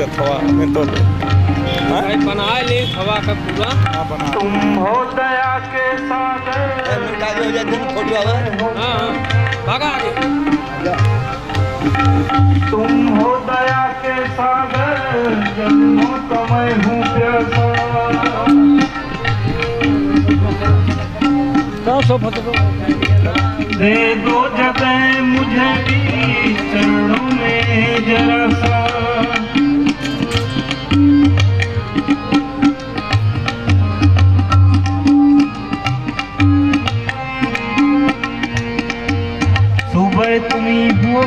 थवा में तो बना ले थवा का पूरा। तुम हो दया के सागर फोटो आवा। हाँ भागा आगे। तुम हो दया के सागर जन्मों का मैं हूँ प्यासा। दे दो जगह मुझे भी चरणों में जरा सा। सुबह तुम्ही हो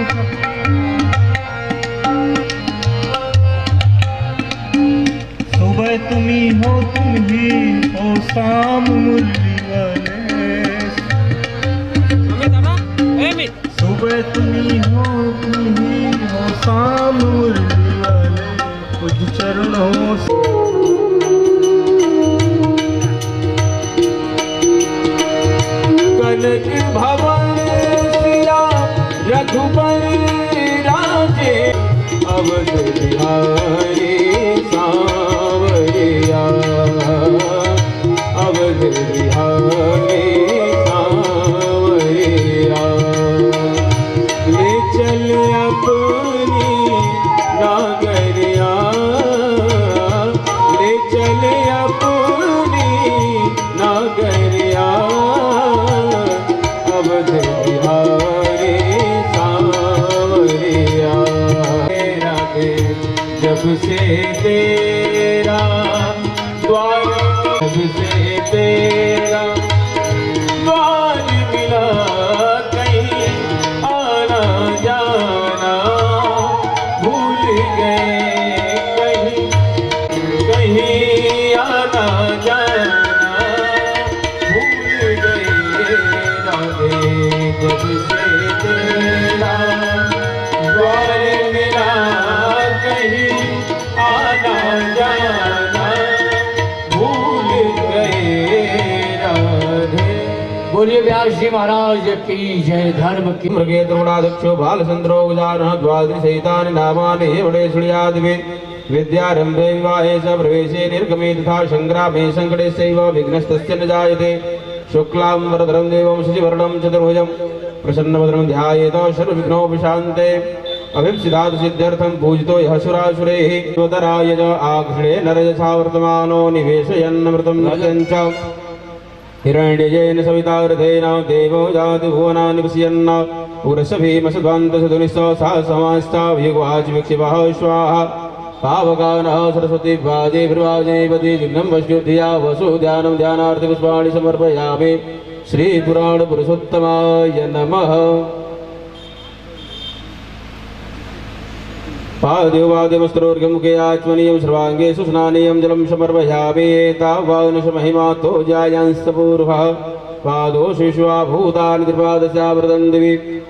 सुबह तुम्ही हो तुम ही हो शाम मुरली वाले। सुबह तुम्ही हो तुम ही हो शाम मुरली वाले। कुछ चरणों से कनक भवन रघुपति राजे अवध बिहारी सांवरिया। अवध बिहारी सांवरिया। ले चल अपनी नागरिया। ले चल अपनी नागरिया। अवध बिहारी जब से तेरा द्वार जब से तेरा द्वार मिला कहीं आना जाना भूल गए। कहीं कहीं आना जाना भूल गए। राधे जब से तेरा द्वार मिला कहीं आना जाना भूल गए। राधे बोलिए व्यास जी महाराज की जय। धर्म की मृगे द्रोणादक्षो बालचंद्रोगजानः द्वादशैतानि नामानि एवढे श्रुयाद्वे। विद्यारंभे विवाहे च प्रवेशे निर्गमे तथा संग्रामे संकटे सैव विघ्नस्तस्य न जायते। शुक्लां वरदरं देवं शशिवर्णं चतुर्भुजं प्रसन्नवदनं ध्यायेत सर्वविघ्नोपशान्ते। अभिप्सिदात् सिद्ध्यर्थं पूजितो यः सुरासुरैः स्वतराय च आघ्रे नरयसा वर्तमानो निवेशयन्नमृतं नचञ्च। हिरण्यजेन सविता हृदयेन देवो जाति भुवनानि पश्यन्। उग्रशभीमसद्वान्तसुधुनिः सा समास्ताभियुगवाच विक्षिपः स्वाहा। पावकानः सरस्वती वाजे प्रवाजेपति विघ्नं वश्युधिया वसु ध्यानं ध्यानार्थ पुष्पाणि समर्पयामि। श्रीपुराणपुरुषोत्तमाय नमः। पाद्योवाद्यमस्त्रोर्गमुखे आचमनीयं सर्वाङ्गे सुस्नानीयं जलं समर्पयामि। तावानुषमहिमातो जायांस्तपूर्वः पादो शिश्वा भूतानि त्रिपादस्यावृतं दिवि।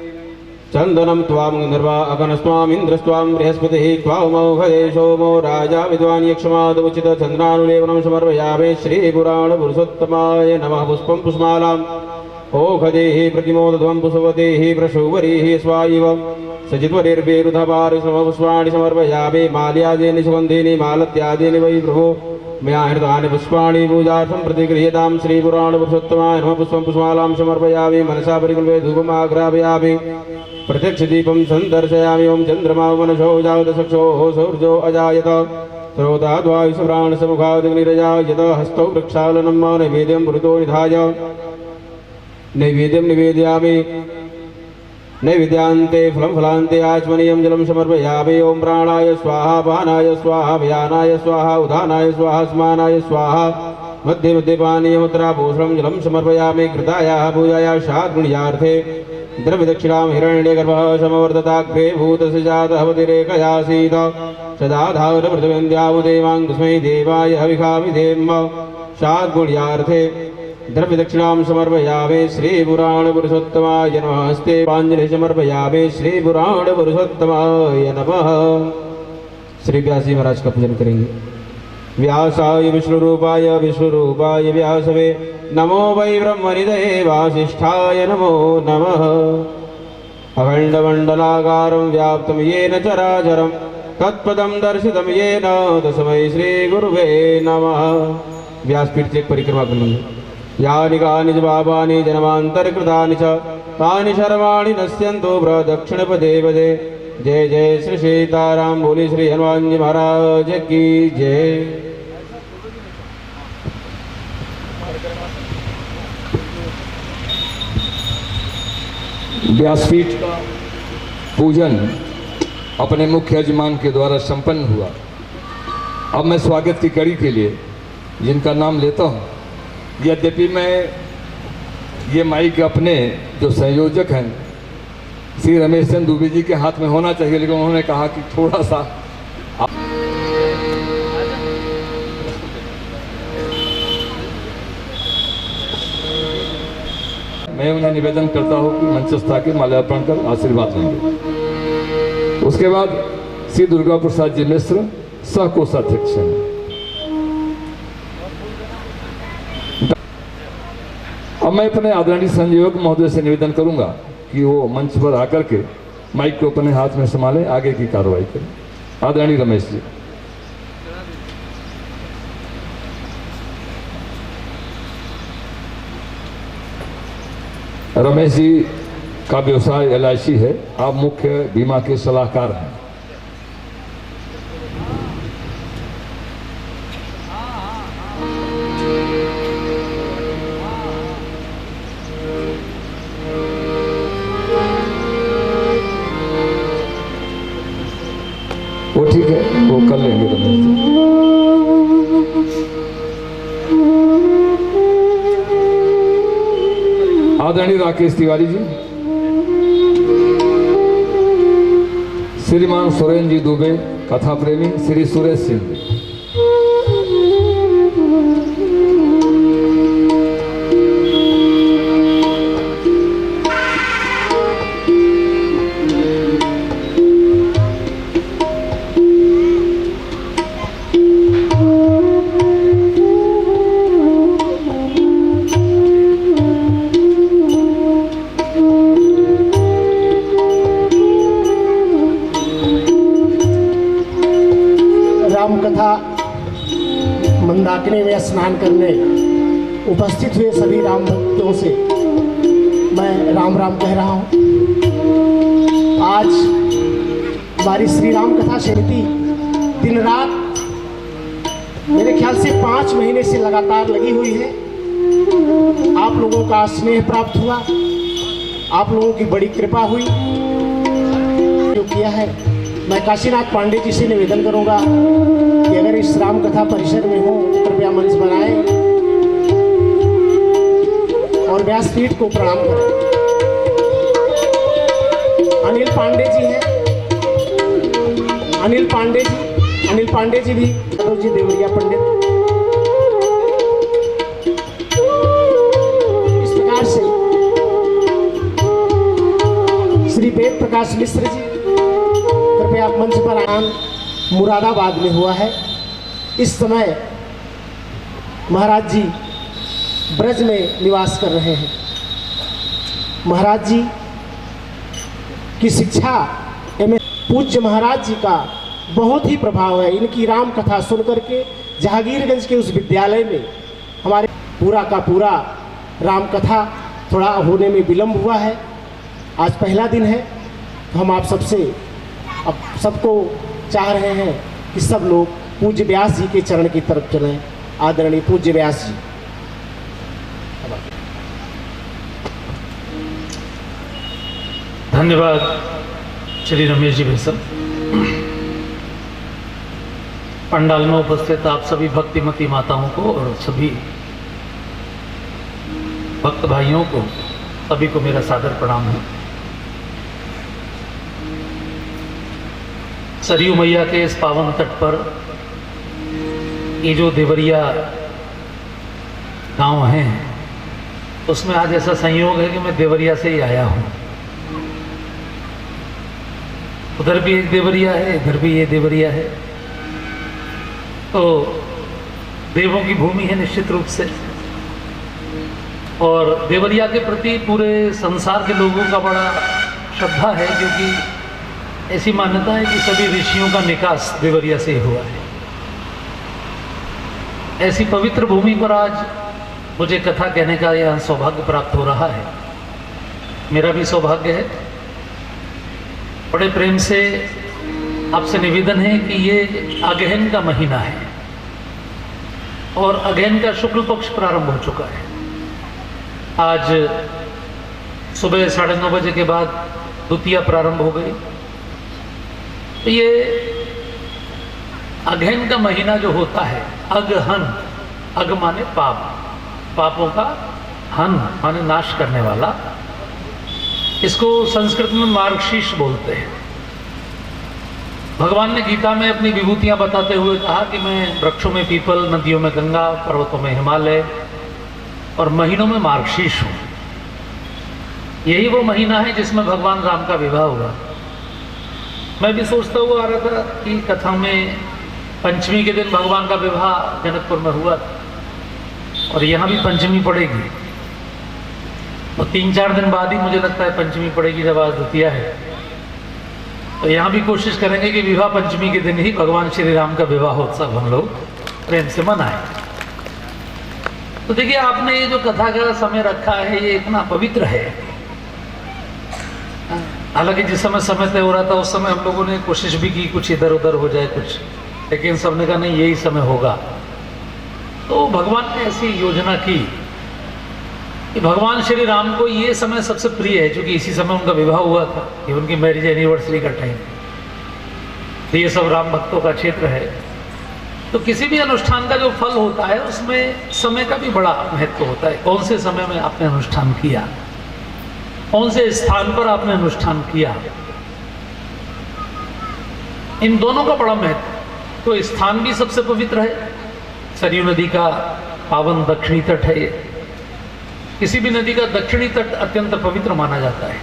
चन्दनं त्वां गन्धर्वा अगनस्त्वामिन्द्रस्त्वां बृहस्पतिः त्वामौघदे सोमो राजा विद्वान् यक्षमादमुचित चन्द्रानुलेपनं समर्पयामि। श्रीपुराणपुरुषोत्तमाय नमः। पुष्पं पुष्पमालां ओघदेः प्रतिमोदध्वं पुष्पवतेः प्रशुवरीः स्वायिवम् सचित्वरिर्वेरुधपारिश्रमपुष्पाणि समर्पयामि। माल्यादीनि सुगन्धीनि मालत्यादीनि वै प्रभो मया हृतानि पुष्पाणि पूजार्थं प्रतिगृह्यतां। श्रीपुराणपुरुषोत्तमाय नमः। पुष्पं पुष्पमालां समर्पयामि। मनसा परिकल्पे धूपम् आग्रापयामि। प्रत्यक्षदीपं सन्दर्शयामि। ओं चन्द्रमा मनसो जातचक्षोः सौर्यो अजायत श्रोताद्वायुषप्राणसमुखादिनिरजायत। हस्तौ प्रक्षालनं नैवेद्यं पुरतो निधाय नैवेद्यं निवेदयामि। नैवेद्यान्ते फलं फलान्ते आचमनीयं जलं समर्पयामि। ओं प्राणाय स्वाहा पानाय स्वाहा व्यानाय स्वाहा उदानाय स्वाहा स्मानाय स्वाहा। मध्ये मध्ये पानीयमुत्तराभूषणं जलं समर्पयामि। कृतायाः पूजायाः शाद्गुण्यार्थे द्रविदक्षिणां हिरण्यगर्भः समवर्तताग्रे भूतस्य जातः हवतिरेकयासीत सदाधारपृथ्वीन्द्यावु देवां तस्मै देवाय हविषाविधेम शाद्गुण्यार्थे द्रव्यदक्षिणां समर्पयामि श्रीपुराणपुरुषोत्तमाय नमः। हस्ते पाञ्जलि समर्पयामि श्रीपुराणपुरुषोत्तमाय नमः। श्री व्यास जी महाराज का पूजन करेंगे। व्यासाय विश्वरूपाय व्यासवे नमो वै ब्रह्मनिधये वासिष्ठाय नमो नमः। अखण्डमण्डलाकारं व्याप्तं येन चराचरं तत्पदं दर्शितं येन तस्मै श्रीगुरुवे नमः। व्यासपीठ से एक परिक्रमा कर लेंगे। यानि कानि च पापानि जन्मान्तरकृतानि च तानि सर्वाणि नश्यन्तु प्रदक्षिणपदे पदे। जय जय श्री सीताराम। बोली श्री हनुमान जी महाराज की जय। व्यासपीठ का पूजन अपने मुख्य यजमान के द्वारा संपन्न हुआ। अब मैं स्वागत की कड़ी के लिए जिनका नाम लेता हूँ, यद्यपि मैं ये माइक अपने जो संयोजक हैं श्री रमेश चंद्र दुबे जी के हाथ में होना चाहिए, लेकिन उन्होंने कहा कि थोड़ा सा मैं उन्हें निवेदन करता हूँ कि मंचस्थ आके माल्यार्पण कर आशीर्वाद लेंगे। उसके बाद श्री दुर्गा प्रसाद जी मिश्र सह कोषाध्यक्ष हैं। अब मैं अपने आदरणीय संयोजक महोदय से निवेदन करूंगा कि वो मंच पर आकर के माइक को अपने हाथ में संभालें, आगे की कार्रवाई करें। आदरणीय रमेश जी। रमेश जी का व्यवसाय LIC है, आप मुख्य बीमा के सलाहकार हैं। वो ठीक है, वो कर लेंगे रमेश जी। आदरणीय राकेश तिवारी जी, श्रीमान सुरेंद्र जी दुबे कथा प्रेमी, श्री सुरेश सिंह जी। तथा मंदाकिनी में स्नान करने उपस्थित हुए सभी राम भक्तों से मैं राम राम कह रहा हूँ। आज हमारी श्री राम कथा समिति दिन रात मेरे ख्याल से 5 महीने से लगातार लगी हुई है। आप लोगों का स्नेह प्राप्त हुआ, आप लोगों की बड़ी कृपा हुई। जो किया है, मैं काशीनाथ पांडे जी से निवेदन करूंगा कि अगर इस राम कथा परिसर में हो तो कृपया मंच बनाएं और व्यासपीठ को प्रणाम करें। अनिल पांडे जी हैं, अनिल पांडे जी भी, जी देवरिया पंडित। इस प्रकार से श्री वेद प्रकाश मिश्र जी, कृपया मंच पर आन मुरादाबाद में हुआ है। इस समय महाराज जी ब्रज में निवास कर रहे हैं। महाराज जी की शिक्षा एवं पूज्य महाराज जी का बहुत ही प्रभाव है। इनकी राम कथा सुन करके जहांगीरगंज के उस विद्यालय में हमारे पूरा का पूरा राम कथा थोड़ा होने में विलम्ब हुआ है। आज पहला दिन है तो हम आप सबको चाह रहे हैं कि सब लोग पूज्य व्यास जी के चरण की तरफ चलें। आदरणीय पूज्य व्यास जी। धन्यवाद श्री रमेश जी मिश्र। पंडाल में उपस्थित आप सभी भक्तिमती माताओं को और सभी भक्त भाइयों को, सभी को मेरा सादर प्रणाम है। सरयू मैया के इस पावन तट पर ये जो देवरिया गांव है, उसमें आज ऐसा संयोग है कि मैं देवरिया से ही आया हूँ। उधर भी एक देवरिया है, इधर भी ये देवरिया है, तो देवों की भूमि है निश्चित रूप से। और देवरिया के प्रति पूरे संसार के लोगों का बड़ा श्रद्धा है, क्योंकि ऐसी मान्यता है कि सभी ऋषियों का निकास देवरिया से ही हुआ है। ऐसी पवित्र भूमि पर आज मुझे कथा कहने का यह सौभाग्य प्राप्त हो रहा है। मेरा भी सौभाग्य है। बड़े प्रेम से आपसे निवेदन है कि ये अगहन का महीना है और अगहन का शुक्ल पक्ष प्रारंभ हो चुका है। आज सुबह 9:30 बजे के बाद द्वितीया प्रारंभ हो गई। तो ये अगहन का महीना जो होता है, अगहन, अग माने पाप, पापों का हन माने नाश करने वाला, इसको संस्कृत में मार्गशीर्ष बोलते हैं। भगवान ने गीता में अपनी विभूतियां बताते हुए कहा कि मैं वृक्षों में पीपल, नदियों में गंगा, पर्वतों में हिमालय और महीनों में मार्गशीर्ष हूँ। यही वो महीना है जिसमें भगवान राम का विवाह हुआ। मैं भी सोचता हुआ आ रहा था कि कथा में पंचमी के दिन भगवान का विवाह जनकपुर में हुआ और यहाँ भी पंचमी पड़ेगी, और 3-4 दिन बाद ही मुझे लगता है पंचमी पड़ेगी, जब आज द्वितीया है। तो यहाँ भी कोशिश करेंगे कि विवाह पंचमी के दिन ही भगवान श्री राम का विवाहोत्सव हम लोग प्रेम से मनाएं। तो देखिए, आपने ये जो कथा का समय रखा है, ये इतना पवित्र है। हालांकि जिस समय तय हो रहा था उस समय हम लोगों ने कोशिश भी की कुछ इधर उधर हो जाए कुछ, लेकिन सबने कहा नहीं, यही समय होगा। तो भगवान ने ऐसी योजना की कि भगवान श्री राम को ये समय सबसे प्रिय है, क्योंकि इसी समय उनका विवाह हुआ था, ये उनकी मैरिज एनिवर्सरी का टाइम। तो ये सब राम भक्तों का क्षेत्र है। तो किसी भी अनुष्ठान का जो फल होता है उसमें समय का भी बड़ा महत्व होता है। कौन से समय में आपने अनुष्ठान किया, कौन से स्थान पर आपने अनुष्ठान किया, इन दोनों का बड़ा महत्व। तो स्थान भी सबसे पवित्र है। सरयू नदी का पावन दक्षिणी तट है ये। किसी भी नदी का दक्षिणी तट अत्यंत पवित्र माना जाता है।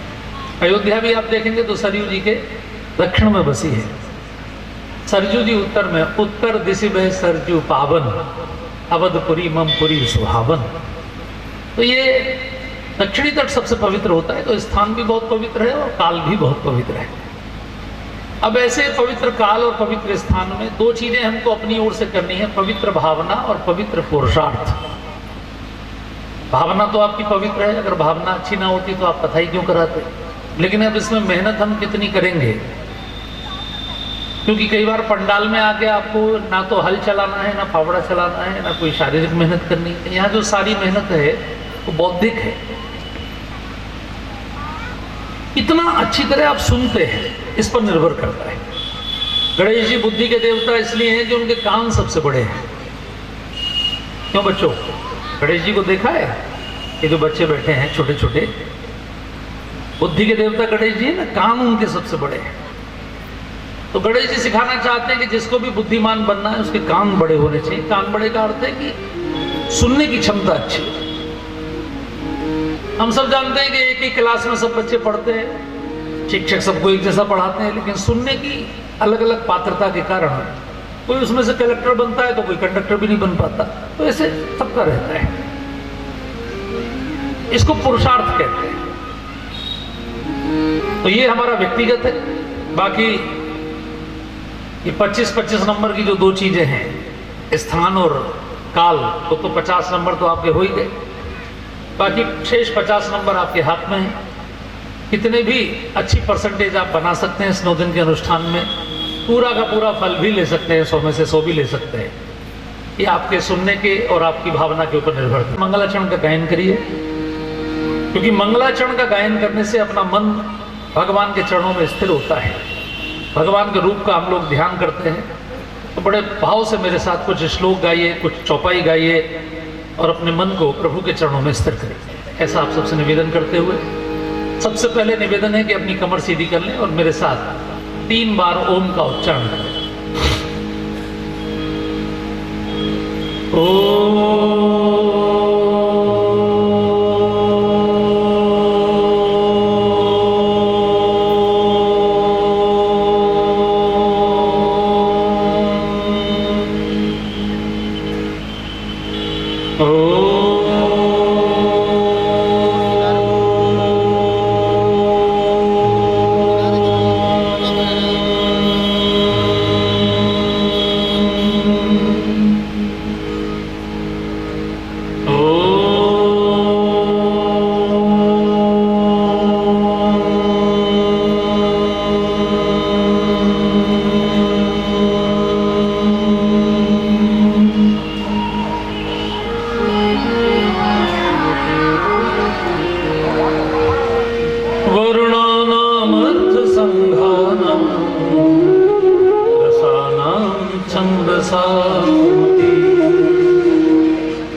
अयोध्या भी आप देखेंगे तो सरयू जी के दक्षिण में बसी है। सरजू जी उत्तर में, उत्तर दिशि में सरजू पावन, अवधपुरी ममपुरी सुहावन। तो ये दक्षिणी तट सबसे पवित्र होता है। तो स्थान भी बहुत पवित्र है और काल भी बहुत पवित्र है। अब ऐसे पवित्र काल और पवित्र स्थान में 2 चीजें हमको अपनी ओर से करनी है, पवित्र भावना और पवित्र पुरुषार्थ। भावना तो आपकी पवित्र है, अगर भावना अच्छी ना होती तो आप कथा ही क्यों कराते। लेकिन अब इसमें मेहनत हम कितनी करेंगे, क्योंकि कई बार पंडाल में आके आपको ना तो हल चलाना है, ना फावड़ा चलाना है, ना कोई शारीरिक मेहनत करनी है। यहाँ जो सारी मेहनत है वो बौद्धिक है। कितना अच्छी तरह आप सुनते हैं इस पर निर्भर करता है। गणेश जी बुद्धि के देवता इसलिए हैं कि उनके कान सबसे बड़े हैं। क्यों बच्चों, गणेश जी को देखा है? ये जो बच्चे बैठे हैं छोटे छोटे, बुद्धि के देवता गणेश जी है ना, कान उनके सबसे बड़े हैं। तो गणेश जी सिखाना चाहते हैं कि जिसको भी बुद्धिमान बनना है उसके कान बड़े होने चाहिए। कान बड़े का अर्थ है कि सुनने की क्षमता अच्छी। हम सब जानते हैं कि एक ही क्लास में सब बच्चे पढ़ते हैं, शिक्षक सबको एक जैसा पढ़ाते हैं, लेकिन सुनने की अलग अलग पात्रता के कारण कोई उसमें से कलेक्टर बनता है तो कोई कंडक्टर भी नहीं बन पाता। तो ऐसे सबका रहता है। इसको पुरुषार्थ कहते हैं। तो ये हमारा व्यक्तिगत है। बाकी ये 25-25 नंबर की जो 2 चीजें हैं, स्थान और काल, तो 50 नंबर तो आपके हो ही गए। बाकी शेष 50 नंबर आपके हाथ में है। कितने भी अच्छी परसेंटेज आप बना सकते हैं इस 9 दिन के अनुष्ठान में, पूरा का पूरा फल भी ले सकते हैं, 100 में से 100 भी ले सकते हैं। ये आपके सुनने के और आपकी भावना के ऊपर निर्भर है। मंगलाचरण का गायन करिए, क्योंकि मंगलाचरण का गायन करने से अपना मन भगवान के चरणों में स्थिर होता है। भगवान के रूप का हम लोग ध्यान करते हैं। तो बड़े भाव से मेरे साथ कुछ श्लोक गाइए, कुछ चौपाई गाइए और अपने मन को प्रभु के चरणों में स्थिर करें। ऐसा आप सबसे निवेदन करते हुए सबसे पहले निवेदन है कि अपनी कमर सीधी कर लें और मेरे साथ 3 बार ओम का उच्चारण करें।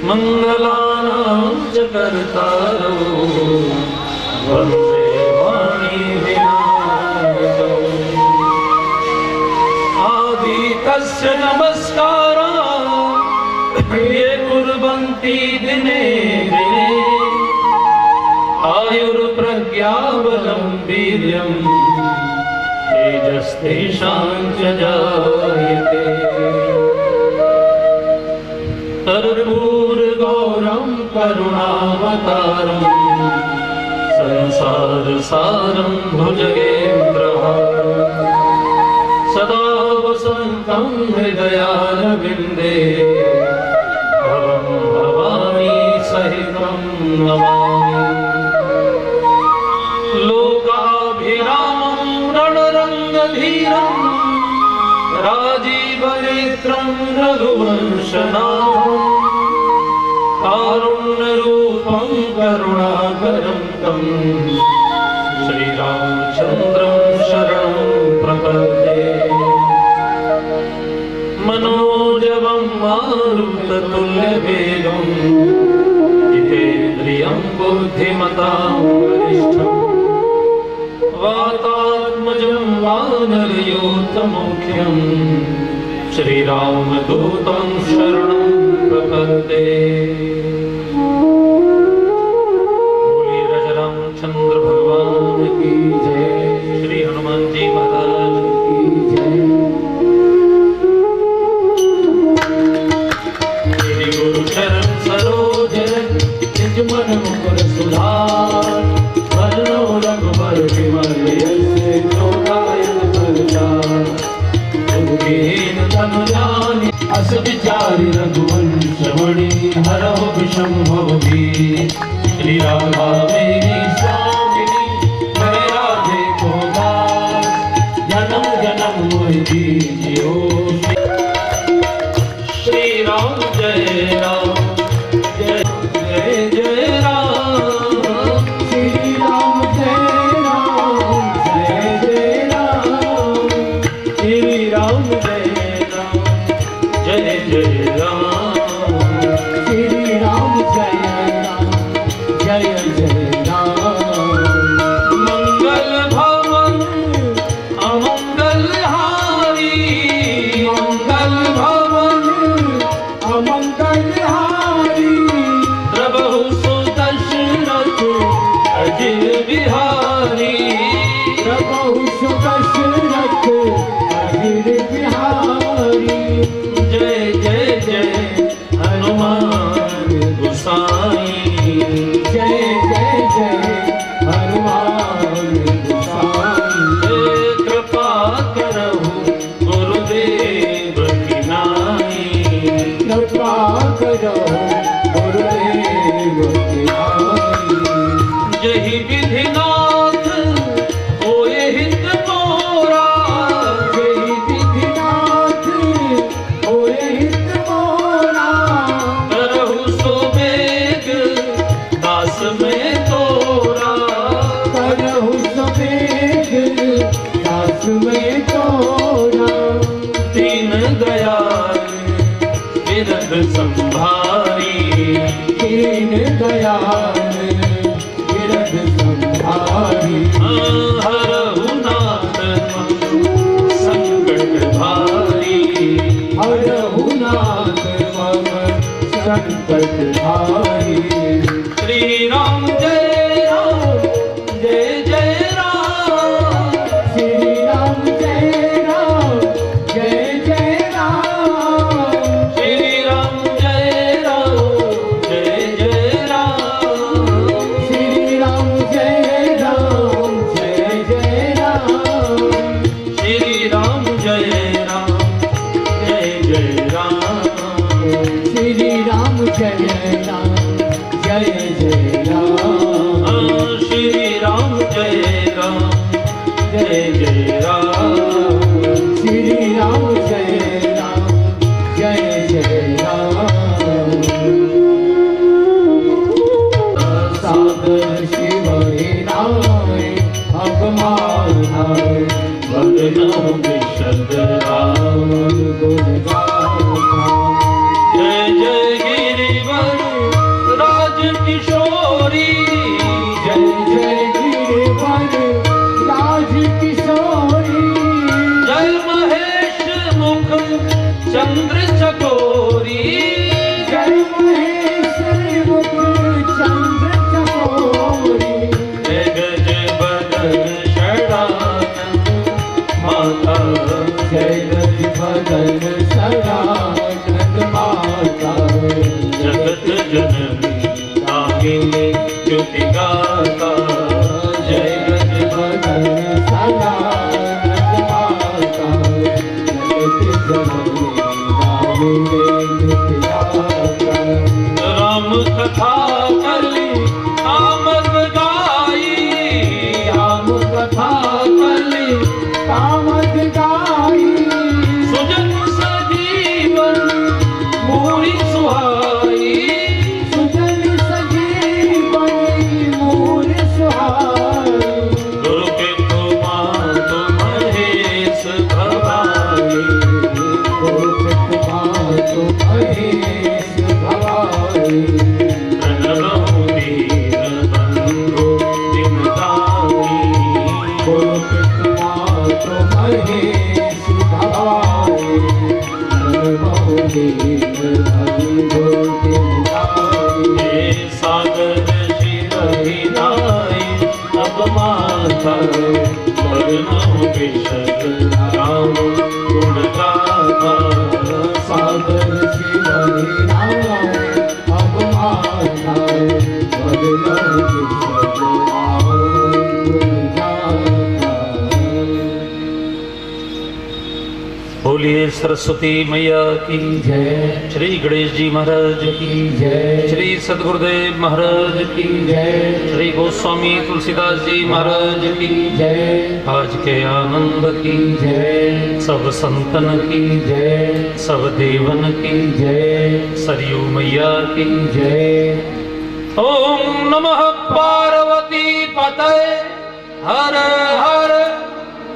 मंगलानां च कर्तारो वन्दे वाणी विनायकौ आदि तस्य नमस्कारा ये कुर्वन्ति दिने दिने आयुर्प्रज्ञाबलं वीर्यं तेजस्तेषां च जायते कर्पूरगौरं करुणावतारं संसारसारं भुजगेन्द्रहारं सदा वसन्तं हृदयारविन्दे भवं भवानी सहितं नमामि लोकाभिरामं रणरङ्गधीरं राजीवनेत्रं रघुवंशनाथं कारुण्यरूपं करुणाकरं तं श्रीरामचन्द्रं शरणं प्रपद्ये मनोजवं मारुततुल्यवेगं जितेन्द्रियं बुद्धिमतां वरिष्ठं वातात्मजं वानरयोतमुख्यं श्रीरामदूतं शरणं प्रपद्ये बोलिए रामचंद्र भगवान की जय। श्री हनुमान जी महाराज की जय। श्री गुरु चरण सरोज निज मन मुकुर सुधार वरनो रघुबर विमल यश जोदायन फलचार उदीन तनु जानि अस विचारि रघुवंश मणि हरहु विषम्भव वीर श्री राधा मेरी स्वामिनी मैं राधे को दास जन्म जन्म मोहि दीजियो श्री राम जय राम जय जय जय राम श्री राम जय राम जय जय राम श्री राम जय राम जय जय राम श्री राम जय राम जय जय राम मंगल भवन अमंगल हारी मंगल भवन अमंगल हारी प्रभु सुदशरथ अजित बिहारी प्रभु सुदशरथ अजित बिहारी जय जय जय हनुमान गोसाई जय जय जय हनुमान गोसाई कृपा करहु गुरुदेव की नाई कृपा करहु गुरुदेव की नाई जहि विधिनाथ होए हित मोरा जहि विधिनाथ होए हित मोरा करहु सो बेग दास में तोरा करहु सो बेग दास में तोरा दीन दयाल बिरद संभारी दीन दयाल बिरद संभारी हरहु नाथ संकट हारी। श्री राम जय राम जय जय राम। श्री राम जय राम जय जय राम। श्री राम जय राम जय जय राम। श्री राम जय राम जय जय राम। श्री राम जय राम जय जय राम। श्री राम जय राम जय जय राम। श्री राम जय राम जय जय राम। श्री राम जय राम जय जय राम। सागर शिव राय अगमान वदन विशद राम गुण गाथा। जय जय गिरिवर राज किशोरी। जय जय गिरिवर राज किशोरी। जय महेश मुख चंद्र चकोरी। जय महेश मुख चंद्र चकोरी। जय गज बदन शरणानंद माता। जय गज बदन शरणानंद माता। जगत जननी कामिनी ज्योति गाता। जय गज बदन शरणानंद माता। जगत जननी कामिनी ज्योति गाता। राम कथा कली आमद गाई। राम कथा कली आमद गाई। सुजन सजीवन मोरी सुहाई। सुजन सजीवन मोरी सुहाई। गुरु के तुमार महेश भवानी। गुरु के तुमार महेश भवानी। प्रणव दीन बंधु दिन दानी। गुरु के तुमार महेश भवानी। प्रणव दीन बंधु दिन दानी। सागर शिव हिनाय अब माता। वर्णव विशद राम गुण गाथा। सागर शिव हिनाय अब माता। वर्णव विशद राम गुण गाथा। बोलिए सरस्वती मैया की जय। श्री गणेश जी महाराज की जय। श्री सदगुरुदेव महाराज की जय। श्री गोस्वामी तुलसीदास जी महाराज की जय। आज के आनंद की जय। सब संतन की जय। सब देवन की जय। सरयू मैया की जय। ओम नमः पार्वती पतये हर हर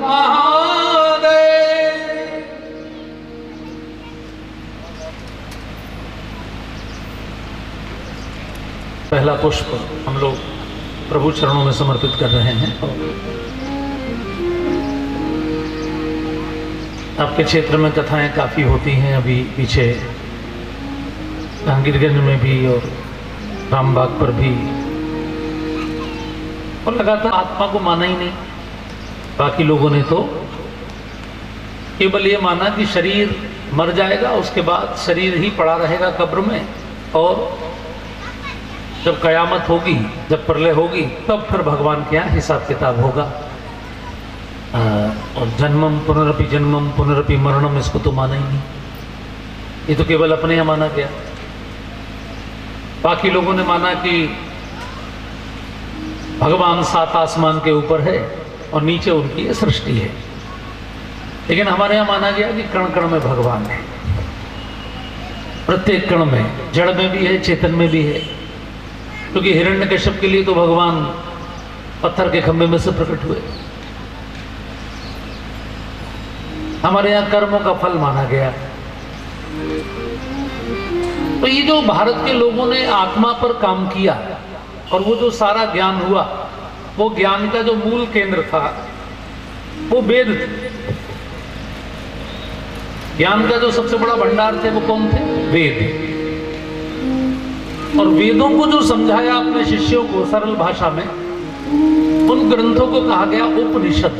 महादेव। पहला पुष्प हम लोग प्रभु चरणों में समर्पित कर रहे हैं। आपके क्षेत्र में कथाएं काफ़ी होती हैं, अभी पीछे जहांगीरगंज में भी और रामबाग पर भी, और लगातार आत्मा को माना ही नहीं। बाकी लोगों ने तो केवल ये माना कि शरीर मर जाएगा, उसके बाद शरीर ही पड़ा रहेगा कब्र में, और जब कयामत होगी, जब प्रलय होगी, तब फिर भगवान के यहाँ हिसाब किताब होगा। और जन्मम पुनरपि मरणम, इसको तो माना ही नहीं। ये तो केवल अपने यहाँ माना गया। बाकी लोगों ने माना कि भगवान 7 आसमान के ऊपर है और नीचे उनकी ये सृष्टि है। लेकिन हमारे यहाँ माना गया कि कण कण में भगवान है, प्रत्येक कण में, जड़ में भी है, चेतन में भी है। क्योंकि हिरण्यकश्यप के लिए तो भगवान पत्थर के खंभे में से प्रकट हुए। हमारे यहाँ कर्मों का फल माना गया। तो ये जो भारत के लोगों ने आत्मा पर काम किया और वो जो सारा ज्ञान हुआ, वो ज्ञान का जो मूल केंद्र था वो वेद थे। ज्ञान का जो सबसे बड़ा भंडार थे वो कौन थे? वेद। और वेदों को जो समझाया अपने शिष्यों को सरल भाषा में, उन ग्रंथों को कहा गया उपनिषद।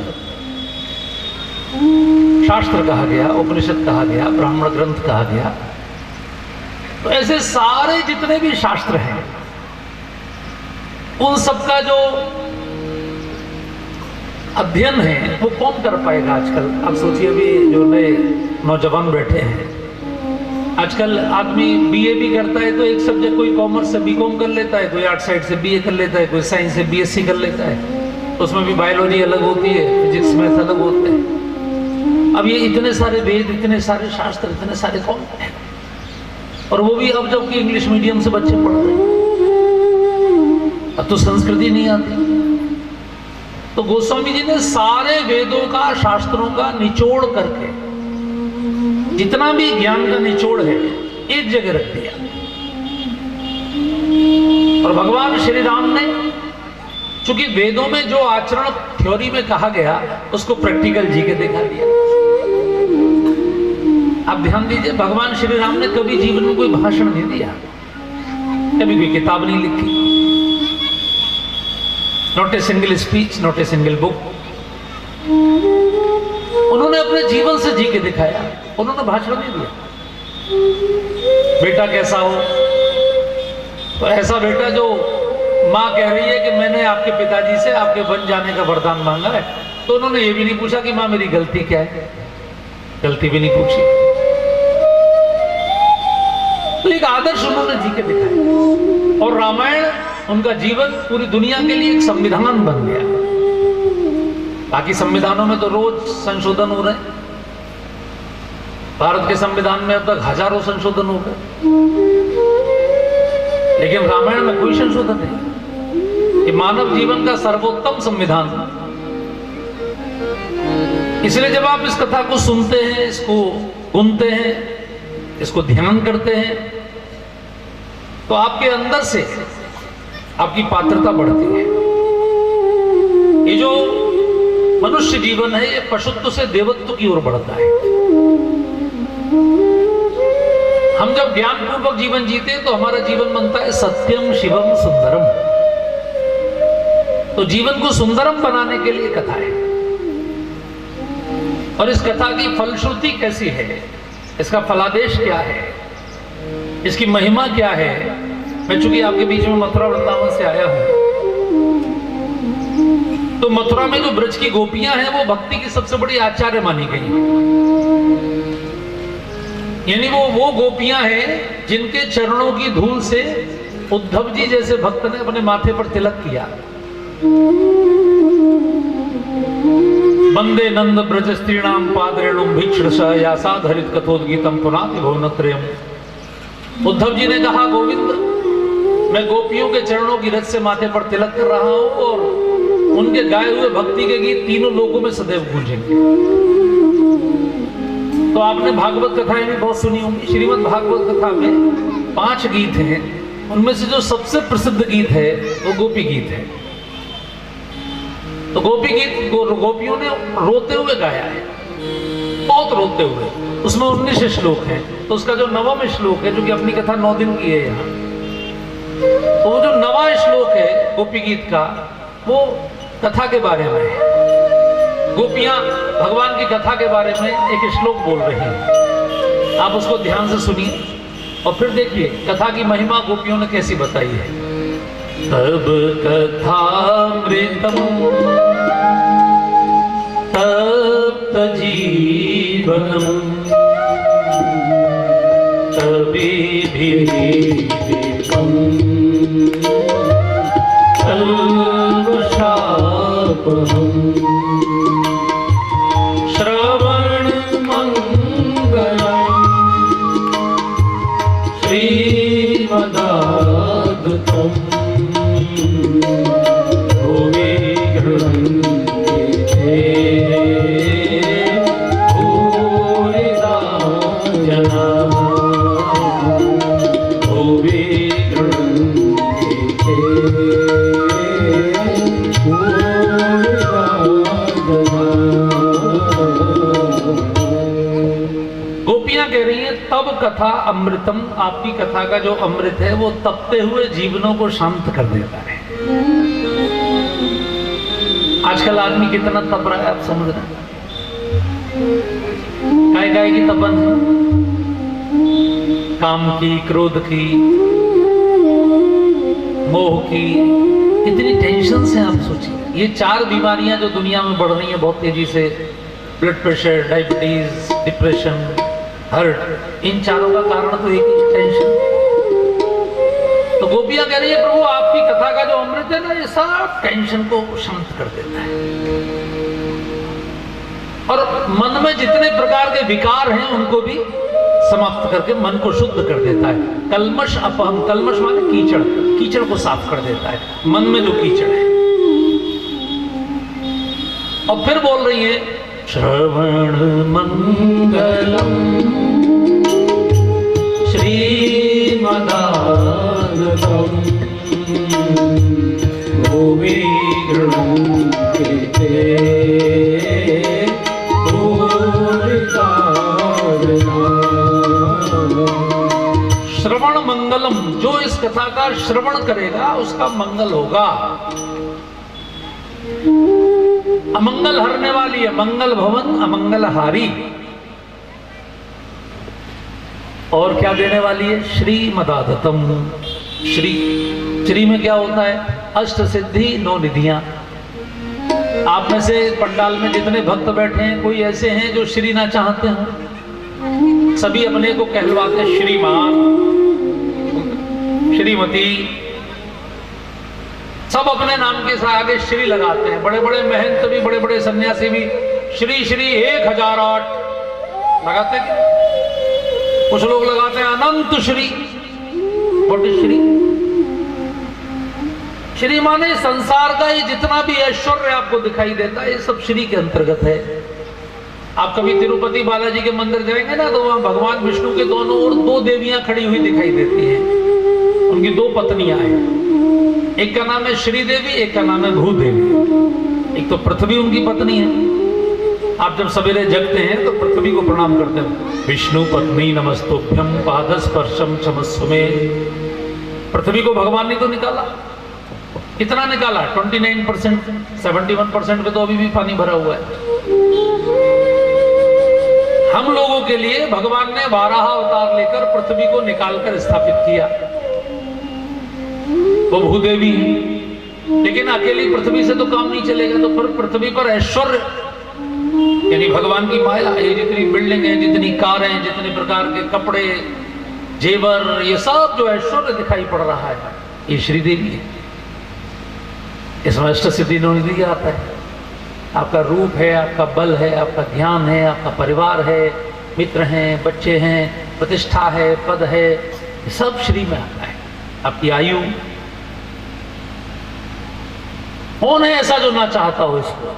शास्त्र कहा गया, उपनिषद कहा गया, ब्राह्मण ग्रंथ कहा गया। तो ऐसे सारे जितने भी शास्त्र हैं, उन सबका जो अध्ययन है वो कौन कर पाएगा आजकल? आप सोचिए, अभी जो नए नौजवान बैठे हैं, आजकल आदमी बीए भी करता है तो एक सब्जेक्ट, कोई कॉमर्स से बीकॉम कर लेता है, कोई आर्ट साइड से बीए कर लेता है, कोई साइंस से बीएससी कर लेता है। तो उसमें भी बायोलॉजी अलग होती है, फिजिक्स मैथ अलग होते हैं। अब ये इतने सारे वेद, इतने सारे शास्त्र, इतने सारे कौन है? और वो भी अब जबकि इंग्लिश मीडियम से बच्चे पढ़ रहे हैं, अब तो संस्कृति नहीं आती। तो गोस्वामी जी ने सारे वेदों का, शास्त्रों का निचोड़ करके, जितना भी ज्ञान का निचोड़ है, एक जगह रख दिया। और भगवान श्री राम ने, चूंकि वेदों में जो आचरण थ्योरी में कहा गया, उसको प्रैक्टिकल जी के दिखा दिया। आप ध्यान दीजिए, भगवान श्री राम ने कभी जीवन में कोई भाषण नहीं दिया, कभी कोई किताब नहीं लिखी, not a single speech, not a single book. उन्होंने अपने जीवन से जी के दिखाया, उन्होंने भाषण नहीं दिया। बेटा कैसा हो? तो ऐसा बेटा जो माँ कह रही है कि मैंने आपके पिताजी से आपके बन जाने का वरदान मांगा है। तो उन्होंने ये भी नहीं पूछा कि माँ मेरी गलती क्या है, गलती भी नहीं पूछी। तो एक आदर्श उन्होंने जी के दिखाया। और रामायण, उनका जीवन पूरी दुनिया के लिए एक संविधान बन गया। बाकी संविधानों में तो रोज संशोधन हो रहे हैं। भारत के संविधान में अब तक हजारों संशोधन हो गए, लेकिन रामायण में कोई संशोधन नहीं। ये मानव जीवन का सर्वोत्तम संविधान। इसलिए जब आप इस कथा को सुनते हैं, इसको गुनते हैं, इसको ध्यान करते हैं, तो आपके अंदर से आपकी पात्रता बढ़ती है। ये जो मनुष्य जीवन है, ये पशुत्व से देवत्व की ओर बढ़ता है। हम जब ज्ञान पूर्वक जीवन जीते हैं तो हमारा जीवन बनता है सत्यम शिवम सुंदरम। तो जीवन को सुंदरम बनाने के लिए कथा है। और इस कथा की फलश्रुति कैसी है, इसका फलादेश क्या है, इसकी महिमा क्या है। मैं चूंकि आपके बीच में मथुरा वृंदावन से आया हूं, तो मथुरा में जो ब्रज की गोपियां हैं वो भक्ति की सबसे बड़ी आचार्य मानी गई हैं। यानी वो गोपियां हैं जिनके चरणों की धूल से उद्धव जी जैसे भक्त ने अपने माथे पर तिलक किया। वंदे नंद ब्रज स्त्रीणाम पादरेणुम भीक्षुष यासाधरित कथोद्गीतम पुनाति भुवनत्रयम्। उद्धव जी ने कहा, गोविंद, मैं गोपियों के चरणों की रज से माथे पर तिलक कर रहा हूं और उनके गाए हुए भक्ति के गीत तीनों लोगों में सदैव गूंजेंगे। तो आपने भागवत कथाएं भी बहुत सुनी होंगी। श्रीमद् भागवत कथा में 5 गीत हैं, उनमें से जो सबसे प्रसिद्ध गीत है वो गोपी गीत है। तो गोपी गीत गोपियों ने रोते हुए गाया है, बहुत रोते हुए। उसमें 19 श्लोक हैं। तो उसका जो 9वां श्लोक है, जो कि अपनी कथा 9 दिन की है यहाँ, तो वो जो 9वां श्लोक है गोपी गीत का, वो कथा के बारे में है। गोपियां भगवान की कथा के बारे में एक श्लोक बोल रही हैं। आप उसको ध्यान से सुनिए और फिर देखिए कथा की महिमा गोपियों ने कैसी बताई है। तब कथामृतम तप्त जीवनम तपीभिरीडितम कल्मषापहम् श्रवण मंगलम् श्रीमदाद्भुतम् भुवि गृह्णन्ति भूरिदा जनाः भुवि गृह्णन्ति गोपियां कह रही हैं, तब कथा अमृतम, आपकी कथा का जो अमृत है वो तपते हुए जीवनों को शांत कर देता है। आजकल आदमी कितना तप रहा है आप समझ रहे हैं? काय की तपन है, काम की, क्रोध की, मोह की, इतनी टेंशन से आप सोचिए। ये 4 बीमारियां जो दुनिया में बढ़ रही हैं बहुत तेजी से, blood pressure, diabetes, depression, heart, इन चारों का कारण तो एक ही, टेंशन। तो गोपियां कह रही है प्रभु आपकी कथा का जो अमृत है ना ये सब टेंशन को शांत कर देता है और मन में जितने प्रकार के विकार हैं उनको भी समाप्त करके मन को शुद्ध कर देता है। कलमश अपहम, कलमश माने कीचड़, कीचड़ को साफ कर देता है, मन में जो कीचड़ है। और फिर बोल रही है श्रवण मंगलम श्रीमदानंदम भूमि श्रवण मंगलम, जो इस कथा का श्रवण करेगा उसका मंगल होगा। अमंगल हरने वाली है, मंगल भवन अमंगल हारी। और क्या देने वाली है? श्री मदादतम। श्री में क्या होता है? अष्ट सिद्धि 9 निधियां। आप में से पंडाल में जितने भक्त बैठे हैं कोई ऐसे हैं जो श्री ना चाहते हैं? सभी अपने को कहलवाते हैं श्रीमान, श्रीमती, सब अपने नाम के आगे श्री लगाते हैं। बड़े बड़े महंत भी, बड़े बड़े सन्यासी भी श्री श्री 1008 लगाते हैं। कुछ लोग लगाते हैं अनंत श्री। What is Shri? श्री माने संसार का ये जितना भी ऐश्वर्य आपको दिखाई देता है ये सब श्री के अंतर्गत है। आप कभी तिरुपति बालाजी के मंदिर जाएंगे ना तो वहां भगवान विष्णु के दोनों ओर 2 देवियां खड़ी हुई दिखाई देती हैं। उनकी 2 पत्नियां हैं, एक का नाम है श्री देवी, एक का नाम है भूदेवी। एक तो पृथ्वी उनकी पत्नी है। आप जब सवेरे जगते हैं तो पृथ्वी को प्रणाम करते हैं, विष्णु पत्नी नमस्तुभ्यम पादस्पर्शम क्षमस्व में। पृथ्वी को भगवान ने तो निकाला, कितना निकाला? 29%, 71% पे तो अभी भी पानी भरा हुआ है। हम लोगों के लिए भगवान ने 12 अवतार लेकर पृथ्वी को निकालकर स्थापित किया। वो भूदेवी है, लेकिन अकेली पृथ्वी से तो काम नहीं चलेगा। तो फिर पृथ्वी पर ऐश्वर्य यानी भगवान की माया, ये जितनी बिल्डिंग है, जितनी कार हैं, जितने प्रकार के कपड़े, जेवर, ये सब जो ऐश्वर्य दिखाई पड़ रहा है ये श्रीदेवी है। इसमें अष्ट सिद्धि 9 निधि आता है। आपका रूप है, आपका बल है, आपका ध्यान है, आपका परिवार है, मित्र हैं, बच्चे हैं, प्रतिष्ठा है, पद है, ये सब श्री में आता है। आपकी आयु। कौन है ऐसा जो ना चाहता हो इसको?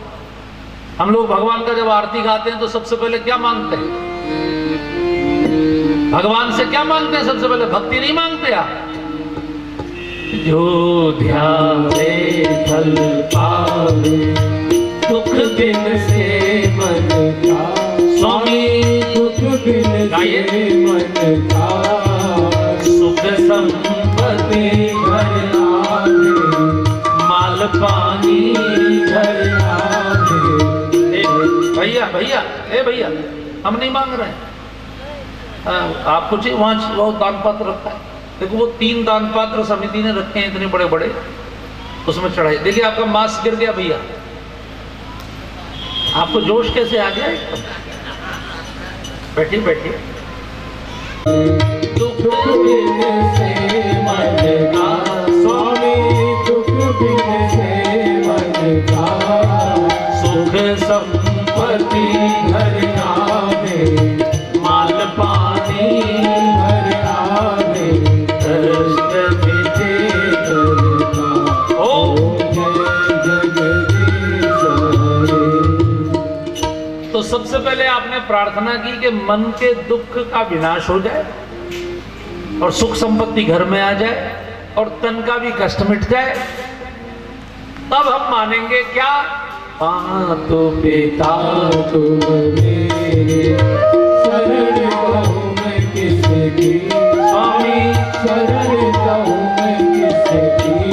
हम लोग भगवान का जब आरती गाते हैं तो सबसे पहले क्या मांगते हैं? भगवान से क्या मांगते हैं? सबसे पहले भक्ति नहीं मांगते आप? जो ध्यावे फल पावे दुख बिन से मन का, स्वामी दुख बिन से मन का, सुख संपत्ति घर आवे, माल पानी घर आवे। भैया भैया, ए भैया, हम नहीं मांग रहे हैं। आपको चाहिए वहां वो दान पात्र रखा है, देखो वो 3 दान पात्र समिति ने रखे हैं इतने बड़े बड़े, उसमें चढ़ाई। देखिए आपका मास्क गिर गया भैया, आपको जोश कैसे आ गया? बैठिए बैठिए। दुख बिन से मन का, स्वामी दुख बिन से मन का, सुख संपत्ति घर आवे, माल पानी घर आवे, कष्ट मिटे करता, ओम जय जगदीश हरे। तो सबसे पहले आपने प्रार्थना की कि मन के दुख का विनाश हो जाए और सुख संपत्ति घर में आ जाए और तन का भी कष्ट मिट जाए। तब हम मानेंगे क्या? मातु पिता तुम मेरे, शरण कहूं मैं किसके, की स्वामी शरण जाऊं मैं किसकी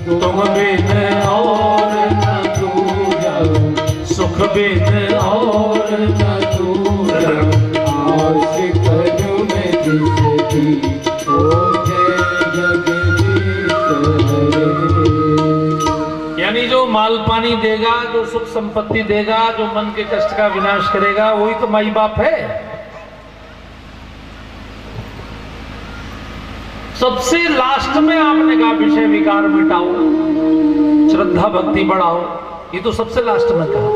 तुम बिन और न दूजा सुख बिन और न दूजा आस करूं मैं जिसकी ओ जय जगदीश हरे। यानी जो माल पानी देगा, जो सुख संपत्ति देगा, जो मन के कष्ट का विनाश करेगा, वही तो माई बाप है। सबसे लास्ट में आपने कहा विषय विकार मिटाओ, श्रद्धा भक्ति बढ़ाओ, ये तो सबसे लास्ट में कहा।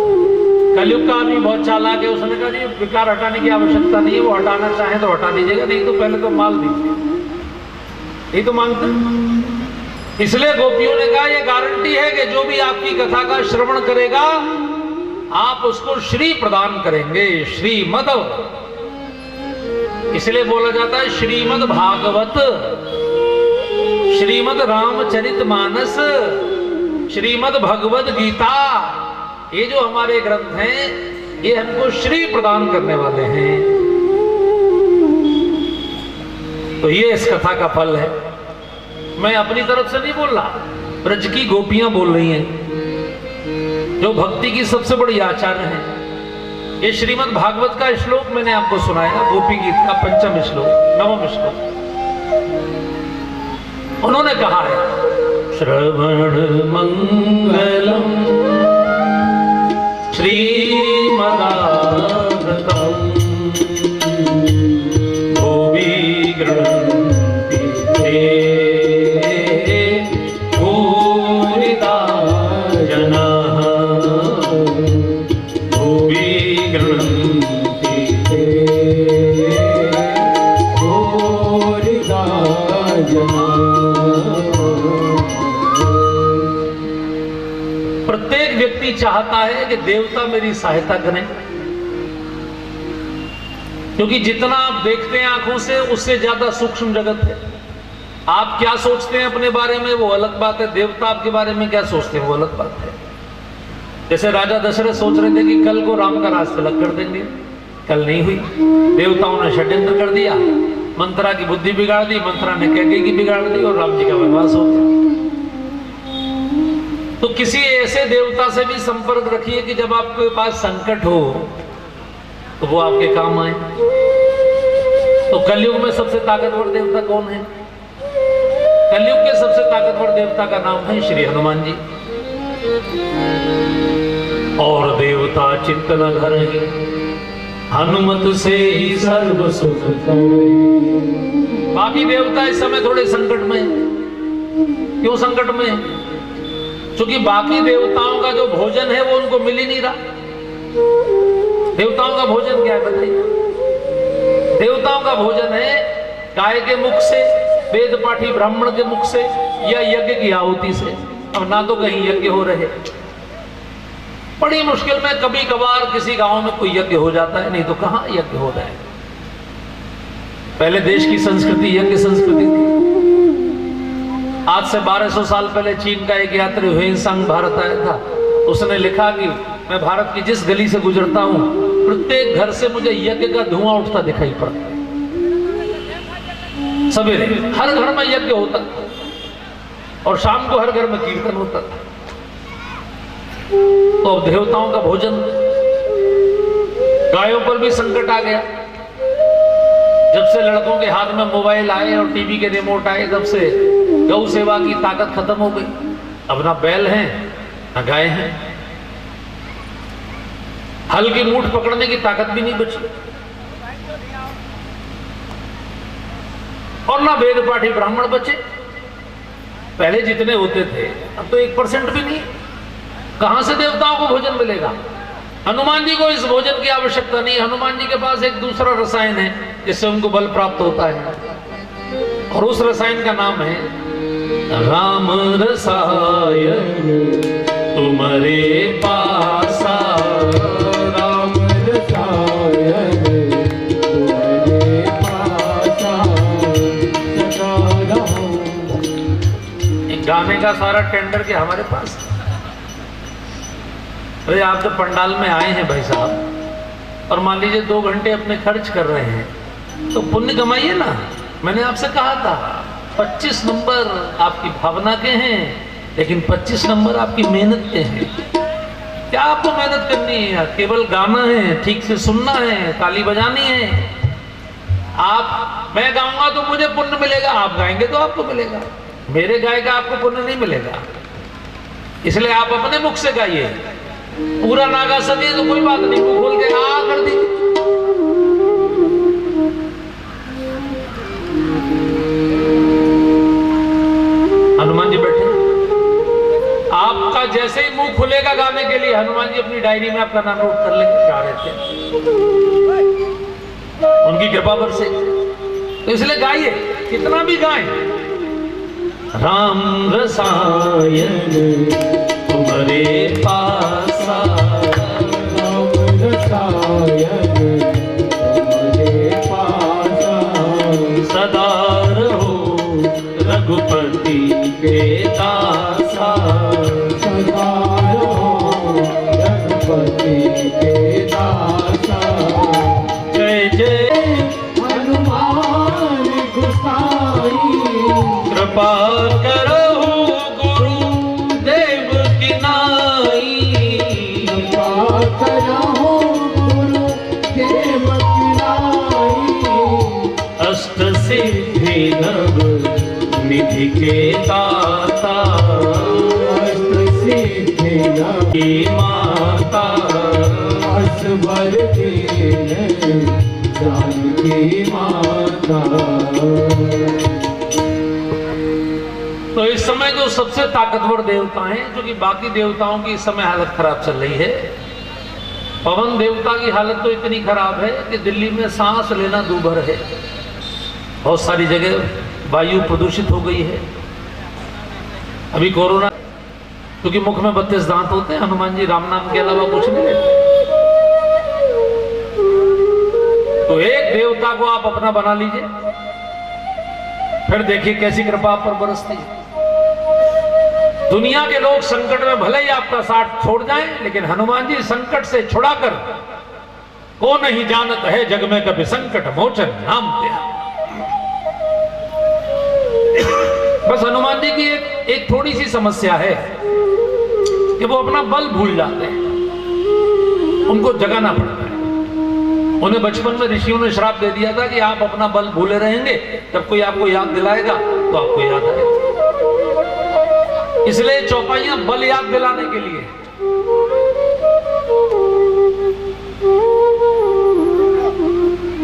कलयुग का आदमी बहुत चालाक है, उसने कहा जी विकार हटाने की आवश्यकता नहीं है, वो हटाना चाहे तो हटा दीजिएगा, नहीं तो पहले तो माल दीजिए, ये तो मांगते हैं। इसलिए गोपियों ने कहा ये गारंटी है कि जो भी आपकी कथा का श्रवण करेगा आप उसको श्री प्रदान करेंगे, श्रीमद। इसलिए बोला जाता है श्रीमद भागवत, श्रीमद रामचरितमानस, श्रीमद भगवद गीता, ये जो हमारे ग्रंथ हैं ये हमको श्री प्रदान करने वाले हैं। तो ये इस कथा का फल है। मैं अपनी तरफ से नहीं बोल रहा, ब्रज की गोपियां बोल रही हैं जो भक्ति की सबसे बड़ी आचार्य हैं। ये श्रीमद् भागवत का श्लोक मैंने आपको सुनाया, गोपी गीत का 5वां श्लोक, 9वां श्लोक। उन्होंने कहा है श्रवण मंगलम श्रीमदागतम गोपी गृह्णन्ति ते पूरिता जनाः गोपी गृह्णन्ति ते पूरिता जनाः। प्रत्येक व्यक्ति चाहता है कि देवता मेरी सहायता करें, क्योंकि जितना आप देखते हैं आंखों से उससे ज्यादा सूक्ष्म जगत है। आप क्या सोचते हैं अपने बारे में वो अलग बात है, देवता आपके बारे में क्या सोचते हैं वो अलग बात है। जैसे राजा दशरथ सोच रहे थे कि कल को राम का राज तिलक कर देंगे, कल नहीं हुई, देवताओं ने षड्यंत्र कर दिया, मंत्रा की बुद्धि बिगाड़ दी, मंत्रा ने कैकेयी की बिगाड़ दी और राम जी का वनवास हो गया। तो किसी ऐसे देवता से भी संपर्क रखिए कि जब आपके पास संकट हो तो वो आपके काम आए। तो कलयुग में सबसे ताकतवर देवता कौन है? कलयुग के सबसे ताकतवर देवता का नाम है श्री हनुमान जी। और देवता चिंतन घर हनुमत से ही सर्व सुख करे। बाकी देवता इस समय थोड़े संकट में। क्यों संकट में? क्योंकि बाकी देवताओं का जो भोजन है वो उनको मिल ही नहीं रहा। देवताओं का भोजन क्या है बताइए? देवताओं का भोजन है गाय के मुख से, वेद पाठी ब्राह्मण के मुख से, या यज्ञ की आहुति से। अब ना तो कहीं यज्ञ हो रहे, बड़ी मुश्किल में कभी कभार किसी गांव में कोई यज्ञ हो जाता है, नहीं तो कहां यज्ञ हो रहा है। पहले देश की संस्कृति यज्ञ संस्कृति थी। आज से 1200 साल पहले चीन का एक यात्री ह्वेनसांग भारत आया था। उसने लिखा कि मैं भारत की जिस गली से गुजरता हूं प्रत्येक घर से मुझे यज्ञ का धुआं उठता दिखाई पड़ता। सवेरे हर घर में यज्ञ होता और शाम को हर घर में कीर्तन होता था। तो अब देवताओं का भोजन, गायों पर भी संकट आ गया। जब से लड़कों के हाथ में मोबाइल आए और टीवी के रिमोट आए, तब से गौ सेवा की ताकत खत्म हो गई। अब ना बैल हैं ना गाय हैं, हल की मूठ पकड़ने की ताकत भी नहीं बची, और ना वेद पाठी ब्राह्मण बचे। पहले जितने होते थे अब तो 1% भी नहीं। कहां से देवताओं को भोजन मिलेगा? हनुमान जी को इस भोजन की आवश्यकता नहीं। हनुमान जी के पास एक दूसरा रसायन है जिससे उनको बल प्राप्त होता है, और उस रसायन का नाम है राम रसायन तुम्हारे पासा। राम रसायन तुम्हारे पासा सदा रहो। गाने का सारा टेंडर के हमारे पास। अरे आप जब पंडाल में आए हैं भाई साहब, और मान लीजिए 2 घंटे अपने खर्च कर रहे हैं, तो पुण्य कमाइए ना। मैंने आपसे कहा था 25 नंबर आपकी भावना के हैं, लेकिन 25 नंबर आपकी मेहनत के हैं। क्या आपको मेहनत करनी है यार? केवल गाना है, ठीक से सुनना है, ताली बजानी है। मैं गाऊंगा तो मुझे पुण्य मिलेगा, आप गाएंगे तो आपको मिलेगा। मेरे गाय का आपको पुण्य नहीं मिलेगा। इसलिए आप अपने मुख से गाइए। पूरा ना गा सके तो कोई बात नहीं, मुंह खोल के गा कर दीजिए। हनुमान जी बैठे, आपका जैसे ही मुंह खुलेगा गाने के लिए, हनुमान जी अपनी डायरी में आपका नाम नोट कर लेंगे। गा रहे थे, उनकी कृपा बरसे। तो इसलिए गाइए, कितना भी गाएं। राम रसायन तुम्हारे पासा, राम रसायन तुम्हारे पासा, सदा रहो रघुपति के दासा, सदा रहो रघुपति के दासा। जय जय हनुमान गोसाई, कृपा करो गुरु देव की नाई, कृपा करहु गुरु देव की नाई। अष्ट सिद्धि नव निधि के दाता, अष्ट सिद्धि नव की माता, असबर दीन जानकी माता। तो इस समय जो सबसे ताकतवर देवता हैं, जो कि बाकी देवताओं की इस समय हालत खराब चल रही है। पवन देवता की हालत तो इतनी खराब है कि दिल्ली में सांस लेना दूभर है। बहुत सारी जगह वायु प्रदूषित हो गई है। अभी कोरोना, क्योंकि मुख में 32 दांत होते हैं, हनुमान जी राम नाम के अलावा कुछ नहीं लेते। तो एक देवता को आप अपना बना लीजिए, फिर देखिए कैसी कृपा आप पर बरसती है। दुनिया के लोग संकट में भले ही आपका साथ छोड़ जाएं, लेकिन हनुमान जी संकट से छुड़ाकर, को नहीं जानत है जग में कभी संकट मोचन नाम तेरा। बस हनुमान जी की एक थोड़ी सी समस्या है कि वो अपना बल भूल जाते हैं, उनको जगाना पड़ता है। उन्हें बचपन में ऋषियों ने श्राप दे दिया था कि आप अपना बल भूले रहेंगे, जब कोई आपको याद दिलाएगा तो आपको याद आएगा। इसलिए चौपाइयां बल याद दिलाने के लिए।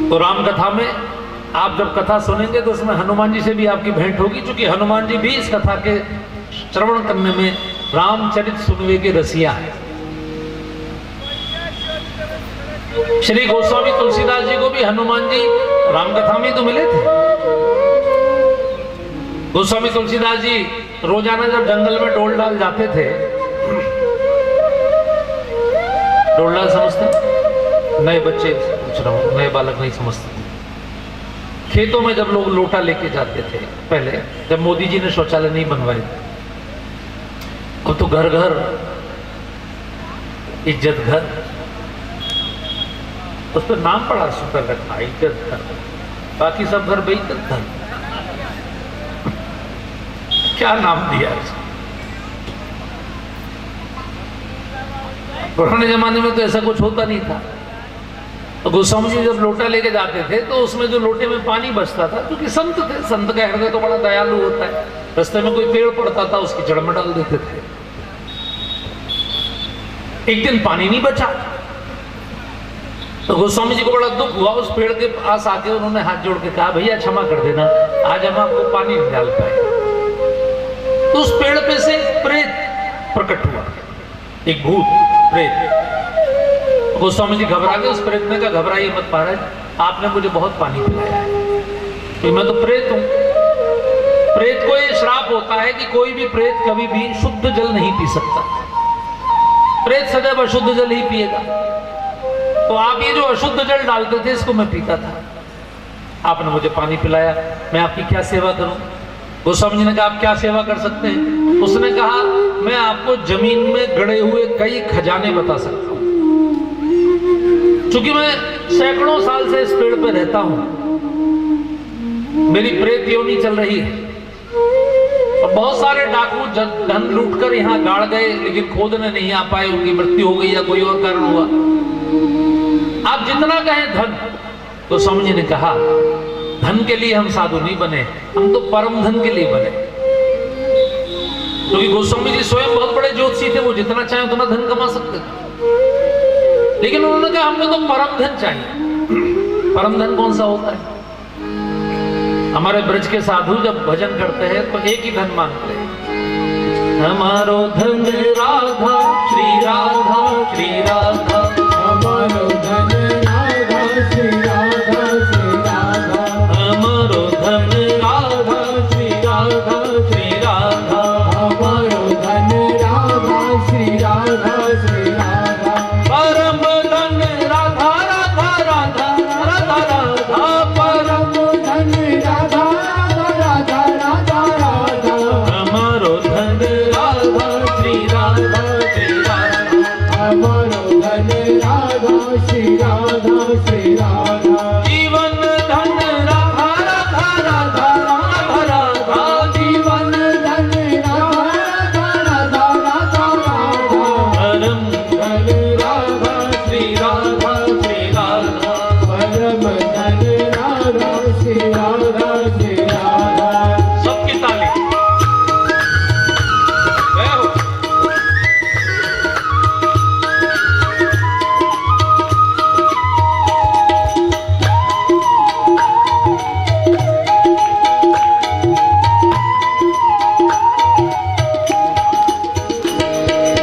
तो राम कथा में आप जब कथा सुनेंगे तो उसमें हनुमान जी से भी आपकी भेंट होगी, क्योंकि हनुमान जी भी इस कथा के श्रवण करने में रामचरित सुनवे के रसिया है। श्री गोस्वामी तुलसीदास जी को भी हनुमान जी रामकथा में तो मिले थे। गोस्वामी तुलसीदास जी रोजाना जब जंगल में डोल डाल जाते थे, डोल डाल समझते? नए बच्चे पूछ रहा हूं, नए बालक नहीं समझते। खेतों में जब लोग लोटा लेके जाते थे पहले, जब मोदी जी ने शौचालय नहीं बनवाए, अब तो घर घर इज्जत घर, उस पर नाम पड़ा सुंदर रखा, इज्जत घर। बाकी सब घर बेइज्जत घर। क्या नाम दिया इसको? पुराने जमाने में तो ऐसा कुछ होता नहीं था। तो गोस्वामी जी जब लोटा लेके जाते थे तो उसमें जो लोटे में पानी बचता था, क्योंकि संत थे, संत का हृदय तो बड़ा दयालु होता है। रास्ते में कोई पेड़ पड़ता था, उसकी जड़ में डाल देते थे। एक दिन पानी नहीं बचा तो गोस्वामी जी को बड़ा दुख हुआ। उस पेड़ के पास आके उन्होंने हाथ जोड़ के कहा, भैया क्षमा कर देना, आज हम आपको पानी नहीं डाल पाए। तो उस पेड़ पे से एक प्रेत प्रकट हुआ, एक भूत प्रेत। गोस्वामी जी घबरा गए। उस प्रेत ने कहा, घबराइए मत महाराज, आपने मुझे बहुत पानी पिलाया है, तो मैं तो प्रेत हूं। प्रेत को ये श्राप होता है कि कोई भी प्रेत कभी भी शुद्ध जल नहीं पी सकता। प्रेत सदैव अशुद्ध जल ही पिएगा। तो आप ये जो अशुद्ध जल डालते थे, इसको मैं पीता था। आपने मुझे पानी पिलाया, मैं आपकी क्या सेवा करूं? गोस्वामी जी ने कहा, आप क्या सेवा कर सकते हैं? उसने कहा, मैं आपको जमीन में गड़े हुए कई खजाने बता सकता हूं। चूंकि मैं सैकड़ों साल से इस पेड़ पे रहता हूं, मेरी प्रेत योनि चल रही है और बहुत सारे डाकू धन लूटकर यहाँ गाड़ गए, लेकिन खोदने नहीं आ पाए, उनकी मृत्यु हो गई या कोई और कारण हुआ। आप जितना कहें धन, तो स्वामी जी ने कहा धन के लिए हम साधु नहीं बने, हम तो परम धन के लिए बने। क्योंकि गोस्वामी जी स्वयं बहुत बड़े ज्योतिषी थे, वो जितना चाहे उतना धन कमा सकते थे, लेकिन उन्होंने कहा हमें तो परम धन चाहिए। परम धन कौन सा होता है? हमारे ब्रज के साधु जब भजन करते हैं तो एक ही धन मांगते हैं, हमारो धन राधा श्री राधा श्री राधा, हमारो धन राधा श्री राधा श्री राधा, हमारो धन राधा श्री राधा श्री राधा, हमारो धन राधा श्री राधा श्री राधा, परम धन राधा राधा राधा राधा राधा, परम धन राधा राधा राधा राधा, हमारो धन राधा श्री राधा श्री राधा, हमारो धन राधा श्री राधा श्री राधा, जीवन धन राधा राधा राधा राधा राधा, जीवन धन राधा राधा राधा राधा, परम धन राधा श्री राधा श्री राधा, परम धन राधा श्री राधा श्री राधा। सबकी ताली जय हो।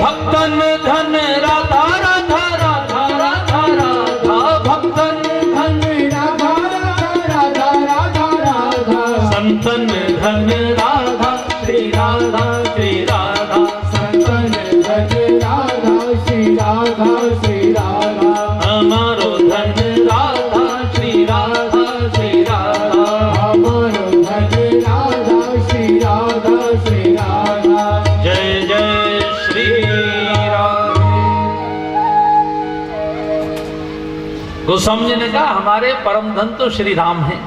भक्तन धन राधा राधा राधा राधा राधा, भक्तन धन राधा राधा राधा राधा, संतन धन राधा श्री राधा श्री राधा, संतन धन राधा श्री राधा श्री राधा, हमारो धन राधा श्री राधा श्री राधा, हमारो धन राधा श्री राधा श्री राधा। जय जय श्री राधे। गोस्वामी जी ने कहा हमारे परम धन तो श्री राम हैं।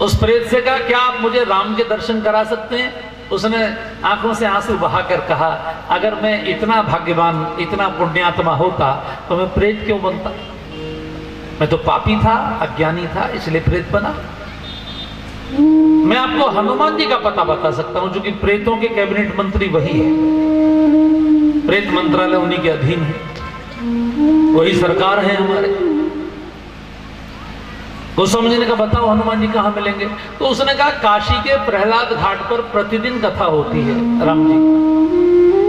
उस प्रेत से कहा क्या आप मुझे राम के दर्शन करा सकते हैं? उसने आंखों से आंसू बहाकर कहा अगर मैं इतना भाग्यवान इतना पुण्यात्मा होता तो मैं प्रेत क्यों बनता? मैं तो पापी था, अज्ञानी था, इसलिए प्रेत बना। मैं आपको हनुमान जी का पता बता सकता हूं, जो कि प्रेतों के कैबिनेट मंत्री वही है। प्रेत मंत्रालय उन्हीं के अधीन है, वही सरकार है हमारे। गोस्वामी जी ने कहा बताओ हनुमान जी कहाँ मिलेंगे? तो उसने कहा काशी के प्रहलाद घाट पर प्रतिदिन कथा होती है राम जी।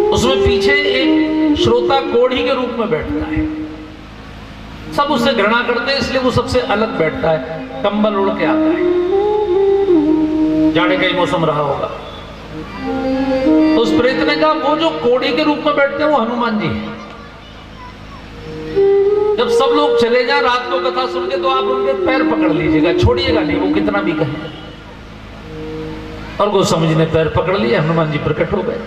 उसमें पीछे एक श्रोता कोढ़ी के रूप में बैठता है, सब उससे घृणा करते हैं इसलिए वो सबसे अलग बैठता है, कंबल उड़ के आता है, जाड़े का ही मौसम रहा होगा। तो उस प्रेत ने कहा वो जो कोढ़ी के रूप में बैठते हैं वो हनुमान जी हैं। जब सब लोग चले जाए रात को कथा सुन के तो आप उनके पैर पकड़ लीजिएगा, छोड़िएगा नहीं, वो कितना भी कहें। और गोस्वामी जी ने पैर पकड़ लिए, हनुमान जी प्रकट हो गए।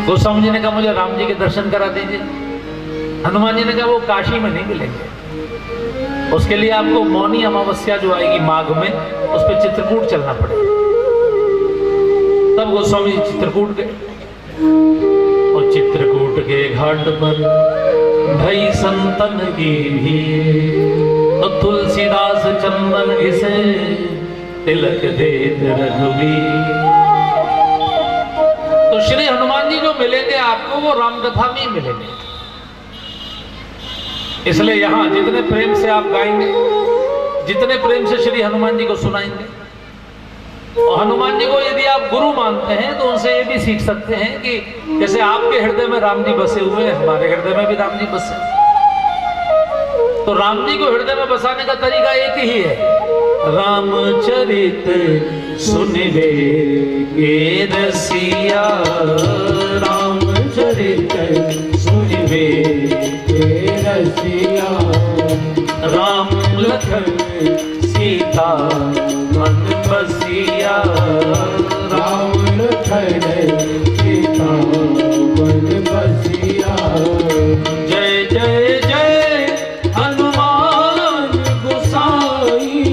गोस्वामी जी ने कहा मुझे राम जी के दर्शन करा दीजिए। हनुमान जी ने कहा वो काशी में नहीं मिलेंगे, उसके लिए आपको मौनी अमावस्या जो आएगी माघ में उस पर चित्रकूट चलना पड़ेगा। तब गोस्वामी जी चित्रकूट गए और चित्रकूट के घाट पर भई संतन की भीड़, तो तुलसीदास चंदन घिसे तिलक देत रघुवीर। तो श्री हनुमान जी जो मिलेंगे आपको वो राम कथा में ही मिलेंगे। इसलिए यहां जितने प्रेम से आप गाएंगे, जितने प्रेम से श्री हनुमान जी को सुनाएंगे, और हनुमान जी को यदि आप गुरु मानते हैं तो उनसे ये भी सीख सकते हैं कि जैसे आपके हृदय में राम जी बसे हुए हैं, हमारे हृदय में भी राम जी बसे। तो राम जी को हृदय में बसाने का तरीका एक ही है, रामचरित सुनिबे के रसिया, रामचरित सुनिबे के रसिया, राम लखन सीता मन बसिया, राम लखन सीता मन बसिया। जय जय जय हनुमान गोसाई,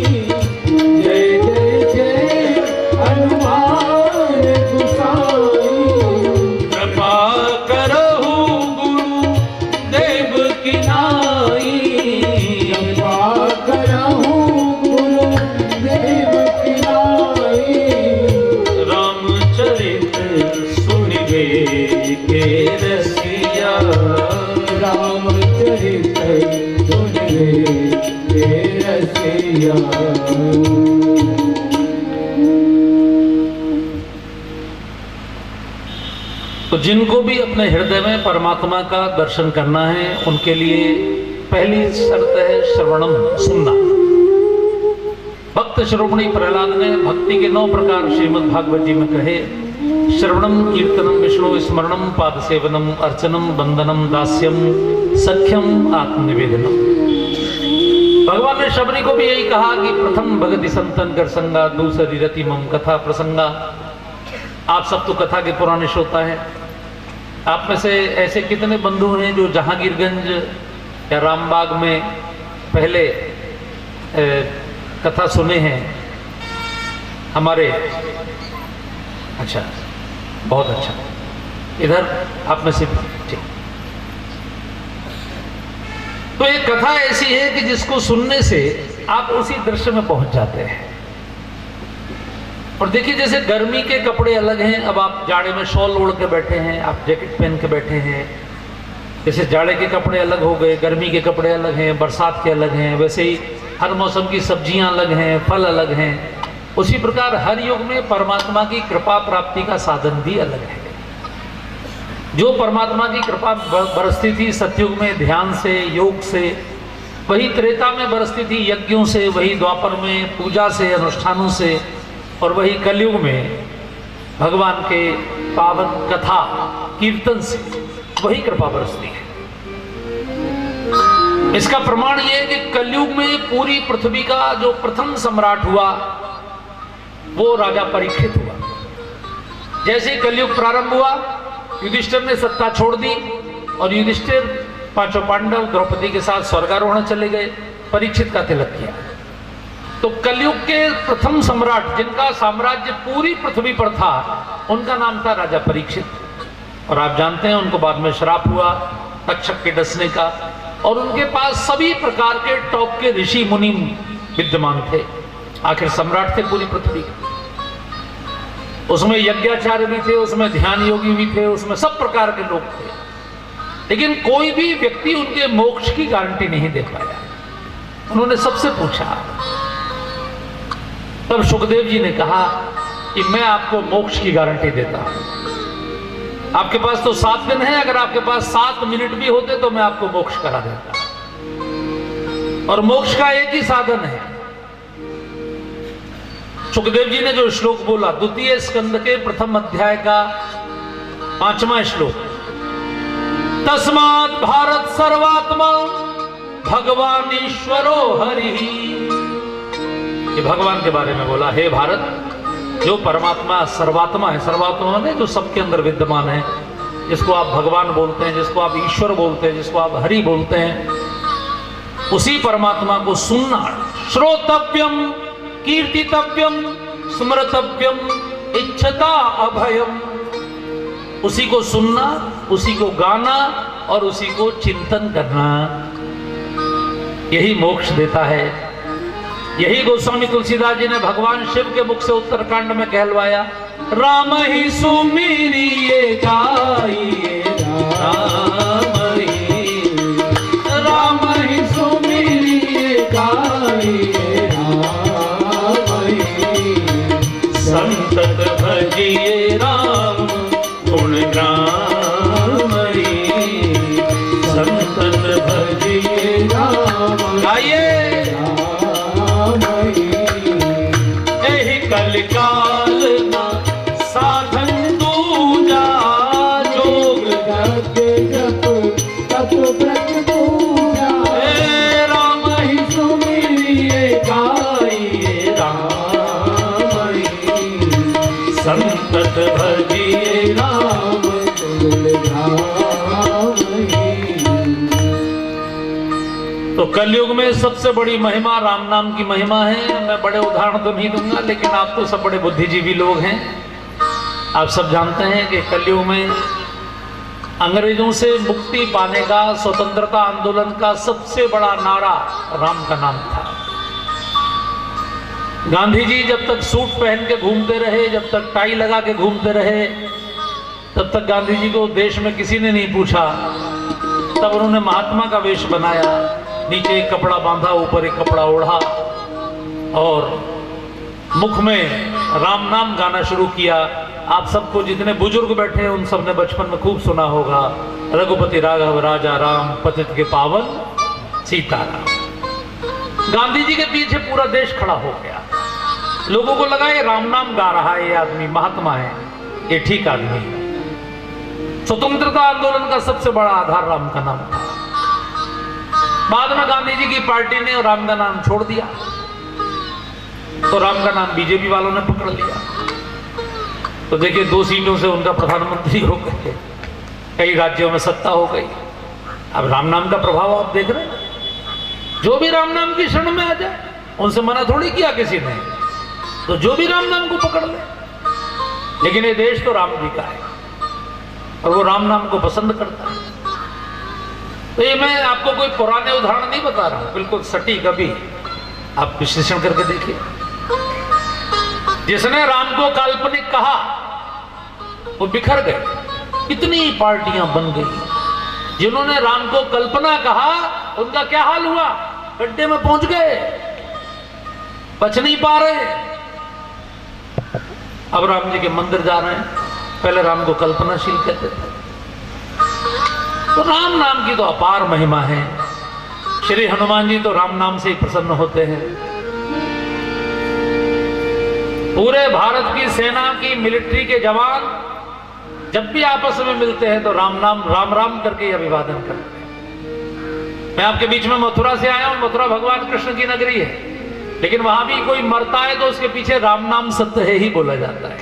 मैया। तो जिनको भी अपने हृदय में परमात्मा का दर्शन करना है उनके लिए पहली शर्त है श्रवणम, सुनना। भक्त श्रोमणी प्रहलाद ने भक्ति के 9 प्रकार श्रीमद् भागवत जी में कहे। श्रवणम, कीर्तनम, विष्णु स्मरणम, पाद सेवनम, अर्चनम, वंदनम, दास्यम, सख्यम, आत्मनिवेदनम। भगवान ने शबरी को भी यही कहा कि प्रथम भगति संतन कर संगा, दूसरी रति मम कथा प्रसंगा। आप सब तो कथा के पुराने श्रोता है। आप में से ऐसे कितने बंधु हैं जो जहांगीरगंज या रामबाग में पहले कथा सुने हैं हमारे? अच्छा, बहुत अच्छा। इधर आप में से ठीक। तो एक कथा ऐसी है कि जिसको सुनने से आप उसी दृश्य में पहुंच जाते हैं। और देखिए, जैसे गर्मी के कपड़े अलग हैं, अब आप जाड़े में शॉल ओढ़ के बैठे हैं, आप जैकेट पहन के बैठे हैं। जैसे जाड़े के कपड़े अलग हो गए, गर्मी के कपड़े अलग हैं, बरसात के अलग हैं, वैसे ही हर मौसम की सब्जियां अलग हैं, फल अलग हैं। उसी प्रकार हर युग में परमात्मा की कृपा प्राप्ति का साधन भी अलग है। जो परमात्मा की कृपा बरसती थी सतयुग में ध्यान से, योग से, वही त्रेता में बरसती थी यज्ञों से, वही द्वापर में पूजा से, अनुष्ठानों से, और वही कलयुग में भगवान के पावन कथा कीर्तन से वही कृपा बरसती है। इसका प्रमाण यह है कि कलयुग में पूरी पृथ्वी का जो प्रथम सम्राट हुआ वो राजा परीक्षित हुआ। जैसे कलयुग प्रारंभ हुआ, युधिष्ठिर ने सत्ता छोड़ दी और युधिष्ठिर 5 पांडव द्रौपदी के साथ स्वर्गारोहण चले गए, परीक्षित का तिलक किया। तो कलयुग के प्रथम सम्राट जिनका साम्राज्य पूरी पृथ्वी पर था, उनका नाम था राजा परीक्षित। और आप जानते हैं उनको बाद में श्राप हुआ तक्षक के डसने का, और उनके पास सभी प्रकार के टॉप के ऋषि मुनि विद्यमान थे। आखिर सम्राट थे पूरी पृथ्वी के। उसमें यज्ञाचार्य भी थे, उसमें ध्यान योगी भी थे, उसमें सब प्रकार के लोग थे। लेकिन कोई भी व्यक्ति उनके मोक्ष की गारंटी नहीं दे पाया। उन्होंने सबसे पूछा, तब सुखदेव जी ने कहा कि मैं आपको मोक्ष की गारंटी देता हूं। आपके पास तो 7 दिन है, अगर आपके पास 7 मिनट भी होते तो मैं आपको मोक्ष करा देता। और मोक्ष का एक ही साधन है। सुखदेव जी ने जो श्लोक बोला, 2 स्कंद के प्रथम अध्याय का 5वां श्लोक, तस्मात् भारत सर्वात्मा भगवान ईश्वरो हरि। ये भगवान के बारे में बोला, हे भारत, जो परमात्मा सर्वात्मा है, सर्वात्मा ने जो सबके अंदर विद्यमान है, जिसको आप भगवान बोलते हैं, जिसको आप ईश्वर बोलते हैं, जिसको आप हरि बोलते हैं, उसी परमात्मा को सुनना, श्रोतव्यम, कीर्तितव्यम, स्मृतव्यम, इच्छता अभयम। उसी को सुनना, उसी को गाना और उसी को चिंतन करना, यही मोक्ष देता है। यही गोस्वामी तुलसीदास जी ने भगवान शिव के मुख से उत्तरकांड में कहलवाया, राम ही सुमिरिए गाइए, राम ही सुमिरिए गाइए, संतत भजिए राम गुण ग्राम, संतत भजिए राम। गाइए, काल ना साधन दूजा, जोग जप तप व्रत पूजा, राम ही सुमिरिए गाइए, राम ही संतत भजिए राम गुण गाम। तो कलयुग में सबसे बड़ी महिमा राम नाम की महिमा है। मैं बड़े उदाहरण तो नहीं दूंगा, लेकिन आप तो सब बड़े बुद्धिजीवी लोग हैं। आप सब जानते हैं कि कलयुग में अंग्रेजों से मुक्ति पाने का, स्वतंत्रता आंदोलन का सबसे बड़ा नारा राम का नाम था। गांधी जी जब तक सूट पहन के घूमते रहे, जब तक टाई लगा के घूमते रहे, तब तक गांधी जी को देश में किसी ने नहीं पूछा। तब उन्होंने महात्मा का वेश बनाया, नीचे एक कपड़ा बांधा, ऊपर एक कपड़ा ओढ़ा, और मुख में राम नाम गाना शुरू किया। आप सबको जितने बुजुर्ग बैठे हैं उन सब ने बचपन में खूब सुना होगा, रघुपति राघव राजा राम पतित के पावन सीताराम। गांधी जी के पीछे पूरा देश खड़ा हो गया। लोगों को लगा ये राम नाम गा रहा है, ये आदमी महात्मा है, ये ठीक आदमी है। स्वतंत्रता आंदोलन का सबसे बड़ा आधार राम का नाम था। बाद में गांधी जी की पार्टी ने राम का नाम छोड़ दिया तो राम का नाम बीजेपी वालों ने पकड़ लिया। तो देखिए 2 सीटों से उनका प्रधानमंत्री हो गए, कई राज्यों में सत्ता हो गई। अब राम नाम का प्रभाव आप देख रहे हैं। जो भी राम नाम की शरण में आ जाए, उनसे मना थोड़ी किया किसी ने, तो जो भी राम नाम को पकड़ ले। लेकिन ये देश तो राम जी का है और वो राम नाम को पसंद करता है। तो ये मैं आपको कोई पुराने उदाहरण नहीं बता रहा हूं, बिल्कुल सटीक। अभी आप विश्लेषण करके देखिए, जिसने राम को काल्पनिक कहा वो बिखर गए, कितनी पार्टियां बन गई। जिन्होंने राम को कल्पना कहा उनका क्या हाल हुआ, गड्ढे में पहुंच गए, बच नहीं पा रहे। अब राम जी के मंदिर जा रहे हैं, पहले राम को कल्पनाशील कहते थे। तो राम नाम की तो अपार महिमा है। श्री हनुमान जी तो राम नाम से ही प्रसन्न होते हैं। पूरे भारत की सेना की मिलिट्री के जवान जब भी आपस में मिलते हैं तो राम नाम राम राम करके अभिवादन करते हैं। मैं आपके बीच में मथुरा से आया हूं। मथुरा भगवान कृष्ण की नगरी है, लेकिन वहां भी कोई मरता है तो उसके पीछे राम नाम सत्य है ही बोला जाता है।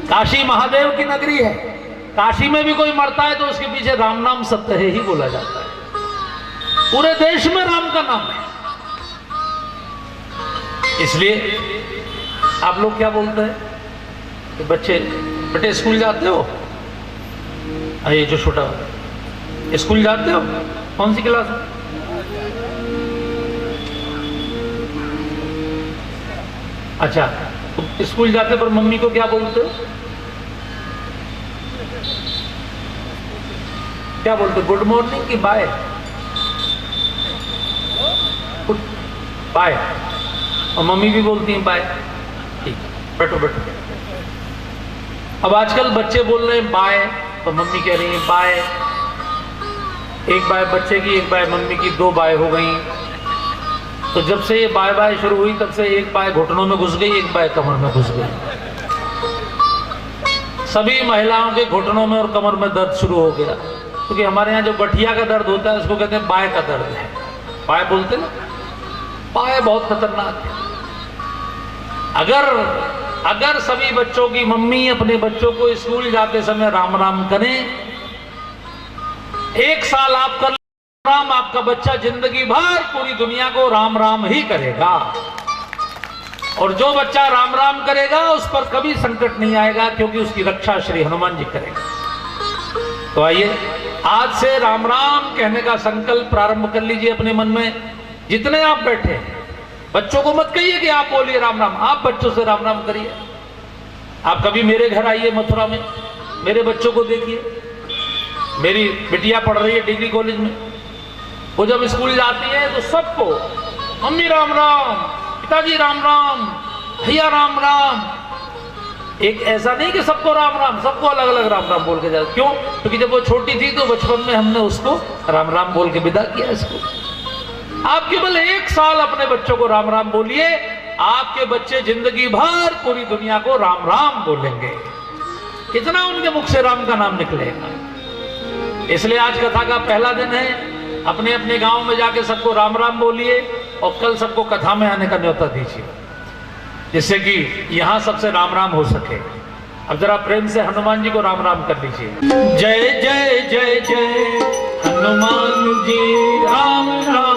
काशी महादेव की नगरी है, काशी में भी कोई मरता है तो उसके पीछे राम नाम सत्य है ही बोला जाता है। पूरे देश में राम का नाम है। इसलिए आप लोग क्या बोलते हैं कि बच्चे बेटे स्कूल जाते हो? ये जो छोटा स्कूल जाते हो, कौन सी क्लास में? अच्छा, तो स्कूल जाते पर मम्मी को क्या बोलते हो? क्या बोलते? गुड मॉर्निंग की बाय? बाय। और मम्मी भी बोलती हैं बाय। ठीक, बैठो बैठो। अब आजकल बच्चे बोल रहे हैं बाय, तो मम्मी कह रही है बाय। एक बाय बच्चे की, एक बाय मम्मी की, 2 बाय हो गई। तो जब से ये बाय बाय शुरू हुई तब से एक बाय घुटनों में घुस गई, एक बाय कमर में घुस गई। सभी महिलाओं के घुटनों में और कमर में दर्द शुरू हो गया, क्योंकि हमारे यहाँ जो गठिया का दर्द होता है उसको कहते हैं बाय का दर्द है। बाय बोलते ना, बाय बहुत खतरनाक है। अगर सभी बच्चों की मम्मी अपने बच्चों को स्कूल जाते समय राम राम करें, 1 साल आप कर राम, आपका बच्चा जिंदगी भर पूरी दुनिया को राम राम ही करेगा। और जो बच्चा राम राम करेगा उस पर कभी संकट नहीं आएगा, क्योंकि उसकी रक्षा श्री हनुमान जी करेंगे। तो आइए आज से राम राम कहने का संकल्प प्रारंभ कर लीजिए अपने मन में। जितने आप बैठे हैं, बच्चों को मत कहिए कि आप बोलिए राम राम, आप बच्चों से राम राम करिए। आप कभी मेरे घर आइए मथुरा में, मेरे बच्चों को देखिए। मेरी बिटिया पढ़ रही है डिग्री कॉलेज में। वो जब स्कूल जाती है तो सबको मम्मी राम राम, पिताजी राम राम, भैया राम राम। एक ऐसा नहीं कि सबको राम राम, सबको अलग अलग राम राम बोल के जाते। क्यों? क्योंकि जब वो छोटी थी तो बचपन में हमने उसको राम राम बोल के विदा किया इसको। आप केवल 1 साल अपने बच्चों को राम राम बोलिए, आपके बच्चे जिंदगी भर पूरी दुनिया को राम राम बोलेंगे। कितना उनके मुख से राम का नाम निकलेगा। इसलिए आज कथा का पहला दिन है। अपने अपने गांव में जाके सबको राम राम बोलिए और कल सबको कथा में आने का न्योता दीजिए, जिससे कि यहां सबसे राम राम हो सके। अब जरा प्रेम से हनुमान जी को राम राम कर लीजिए। जय जय जय जय हनुमान जी राम राम।